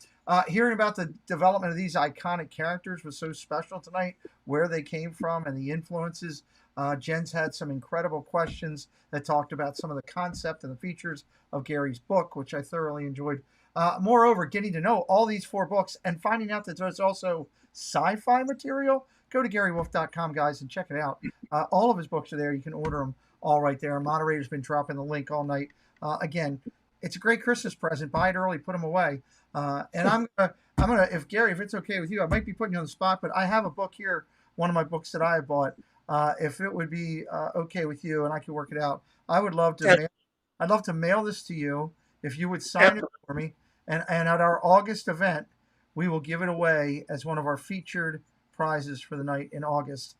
Hearing about the development of these iconic characters was so special tonight, where they came from and the influences. Jen's had some incredible questions that talked about some of the concept and the features of Gary's book, which I thoroughly enjoyed. Moreover, getting to know all these 4 books and finding out that there's also sci-fi material. Go to GaryWolf.com, guys, and check it out. All of his books are there. You can order them all right there. Our moderator's been dropping the link all night. Again, it's a great Christmas present. Buy it early, put them away. And I'm gonna, if Gary, if it's okay with you, I might be putting you on the spot, but I have a book here, one of my books that I bought. If it would be okay with you, and I can work it out, I would love to Yeah, mail. I'd love to mail this to you if you would sign it absolutely. for me. And at our August event, we will give it away as one of our featured prizes for the night in August.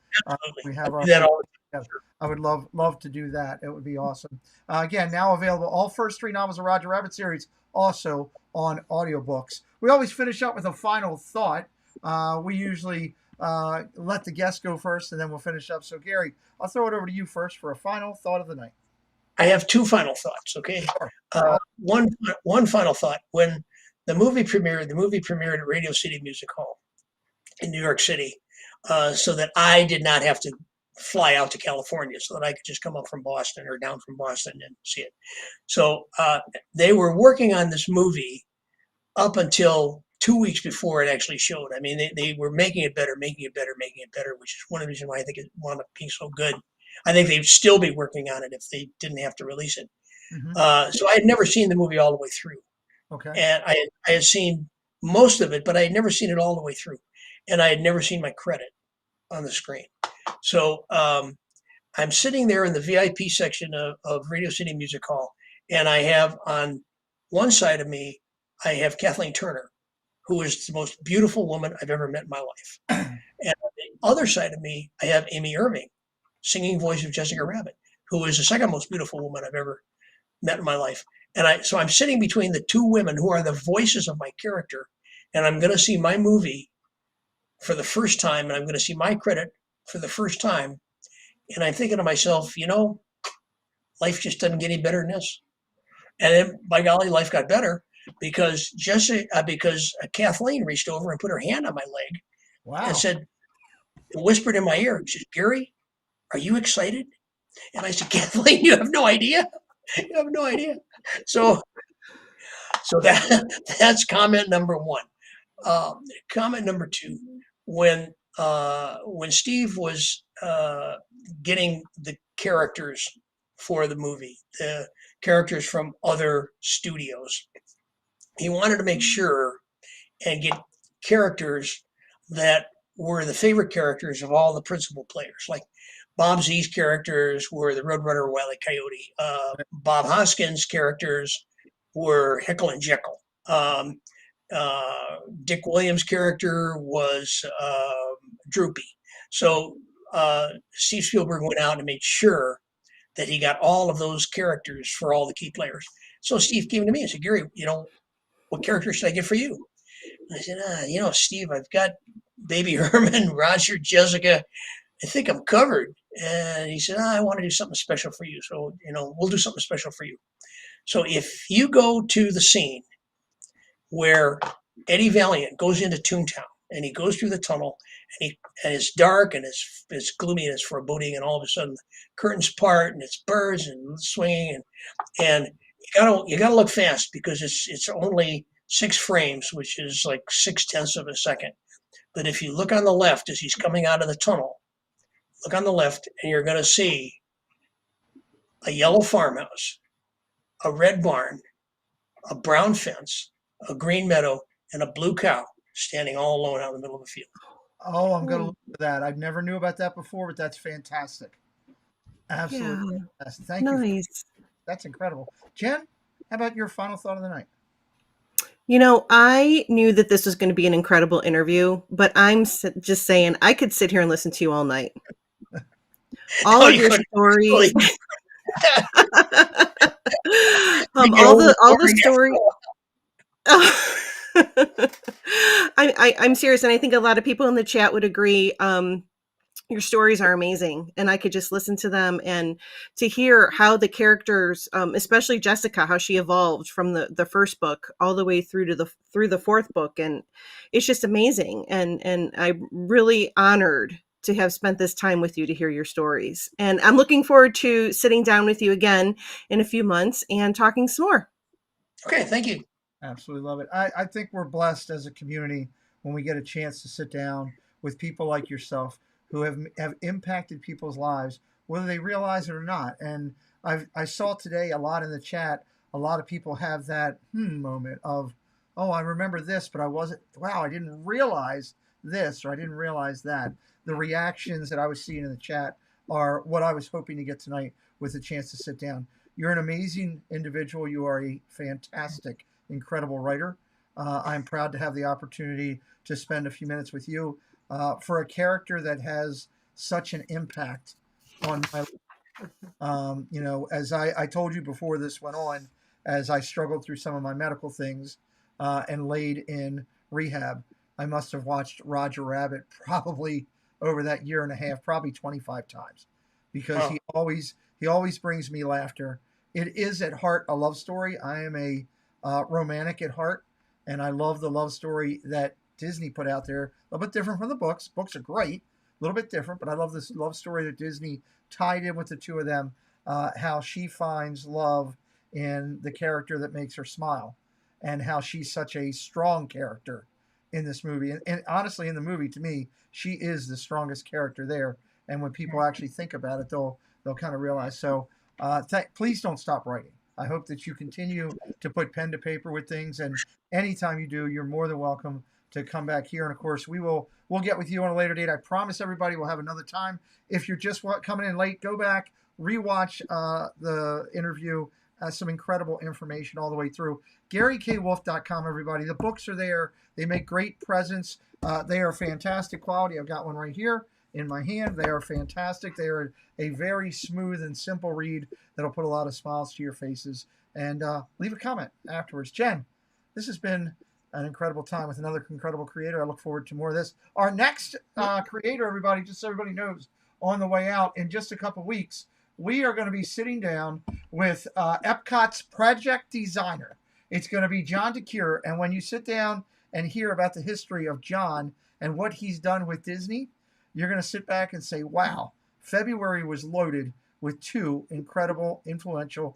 We I have our do that all. yeah, I would love to do that. It would be awesome. Again, now available all first three novels of Roger Rabbit series also on audiobooks. We always finish up with a final thought. We usually let the guests go first, and then we'll finish up. So, Gary, I'll throw it over to you first for a final thought of the night. I have two final thoughts. Okay, Sure. one final thought. When the movie premiered at Radio City Music Hall in New York City, so that I did not have to fly out to California, so that I could just come up from Boston or down from Boston and see it. So they were working on this movie up until 2 weeks before it actually showed. I mean, they were making it better, making it better, making it better, which is one of the reasons why I think it wound up being so good. I think they'd still be working on it if they didn't have to release it. Hmm. So I had never seen the movie all the way through, Okay. and I had seen most of it, but I had never seen it all the way through, and I had never seen my credit on the screen. So I'm sitting there in the VIP section of Radio City Music Hall, and I have on one side of me, I have Kathleen Turner, who is the most beautiful woman I've ever met in my life. And on the other side of me, I have Amy Irving, singing voice of Jessica Rabbit, who is the second most beautiful woman I've ever met in my life. And so I'm sitting between the two women who are the voices of my character, and I'm going to see my movie for the first time, and I'm going to see my credit for the first time. And I'm thinking to myself, life just doesn't get any better than this. And then, by golly, life got better because Kathleen reached over and put her hand on my leg and Wow. said, whispered in my ear, she said, "Gary, are you excited?" And I said, "Kathleen, you have no idea. You have no idea." So that's comment number one. Comment number two, when Steve was getting the characters for the movie, the characters from other studios, he wanted to make sure and get characters that were the favorite characters of all the principal players. Like Bob Z's characters were the Roadrunner or Wile E. Coyote. Bob Hoskins' characters were Heckle and Jekyll. Dick Williams' character was Droopy. So Steve Spielberg went out and made sure that he got all of those characters for all the key players. So Steve came to me and said, "Gary, what character should I get for you?" And I said, "Steve, I've got Baby Herman, Roger, Jessica. I think I'm covered." And he said, "I want to do something special for you. So, we'll do something special for you. So if you go to the scene where Eddie Valiant goes into Toontown and he goes through the tunnel and it's dark and it's gloomy and it's foreboding, and all of a sudden the curtains part and it's birds and swinging and you gotta look fast because it's only 6 frames, which is like 6/10 of a second. But if you look on the left as he's coming out of the tunnel, look on the left and you're gonna see a yellow farmhouse, a red barn, a brown fence, a green meadow, and a blue cow standing all alone out in the middle of the field." Oh, I'm going to Oh, look for that. I never knew about that before, but that's fantastic. yeah, Absolutely fantastic. Thank you. nice. That's incredible. Jen, how about your final thought of the night? I knew that this was going to be an incredible interview, but just saying, I could sit here and listen to you all night. All No, of you your couldn't. stories, Really, you get all the boring stories. after I'm serious, and I think a lot of people in the chat would agree. Your stories are amazing, and I could just listen to them and to hear how the characters, especially Jessica, how she evolved from the first book all the way through to the fourth book, and it's just amazing. And I'm really honored to have spent this time with you to hear your stories, and I'm looking forward to sitting down with you again in a few months and talking some more. Okay, thank you. Absolutely love it. I think we're blessed as a community when we get a chance to sit down with people like yourself who have impacted people's lives, whether they realize it or not. And I saw today a lot in the chat, a lot of people have that moment of, oh, I remember this, but I wasn't, wow, I didn't realize this, or I didn't realize that. The reactions that I was seeing in the chat are what I was hoping to get tonight with a chance to sit down. You're an amazing individual. You are a fantastic, incredible writer. I'm proud to have the opportunity to spend a few minutes with you for a character that has such an impact on my life. As I told you before this went on, as I struggled through some of my medical things and laid in rehab, I must have watched Roger Rabbit probably over that year and a half, probably 25 times, because he always brings me laughter. It is at heart a love story. I am a romantic at heart, and I love the love story that Disney put out there. A little bit different from the books. Books are great, a little bit different, but I love this love story that Disney tied in with the two of them. How she finds love in the character that makes her smile, and how she's such a strong character in this movie. And honestly, in the movie, to me, she is the strongest character there. And when people actually think about it, they'll kind of realize. So please don't stop writing. I hope that you continue to put pen to paper with things. And anytime you do, you're more than welcome to come back here. And of course, we'll get with you on a later date. I promise everybody we'll have another time. If you're just coming in late, go back, rewatch the interview. Some incredible information all the way through. GaryKWolf.com, everybody. The books are there. They make great presents. They are fantastic quality. I've got one right here in my hand. They are fantastic. They are a very smooth and simple read that'll put a lot of smiles to your faces. And leave a comment afterwards. Jen, this has been an incredible time with another incredible creator. I look forward to more of this. Our next creator, everybody, just so everybody knows, on the way out in just a couple weeks, we are going to be sitting down with Epcot's project designer. It's going to be John DeCure. And when you sit down and hear about the history of John and what he's done with Disney, you're going to sit back and say, wow, February was loaded with two incredible, influential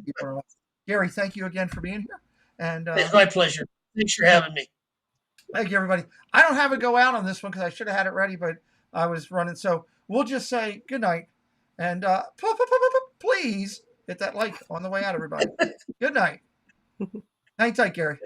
people. Gary, thank you again for being here. And it's my pleasure. Thanks for having me. Thank you, everybody. I don't have it go out on this one because I should have had it ready, but I was running. So we'll just say good night. And please hit that like on the way out, everybody. Good night. Hang tight, Gary.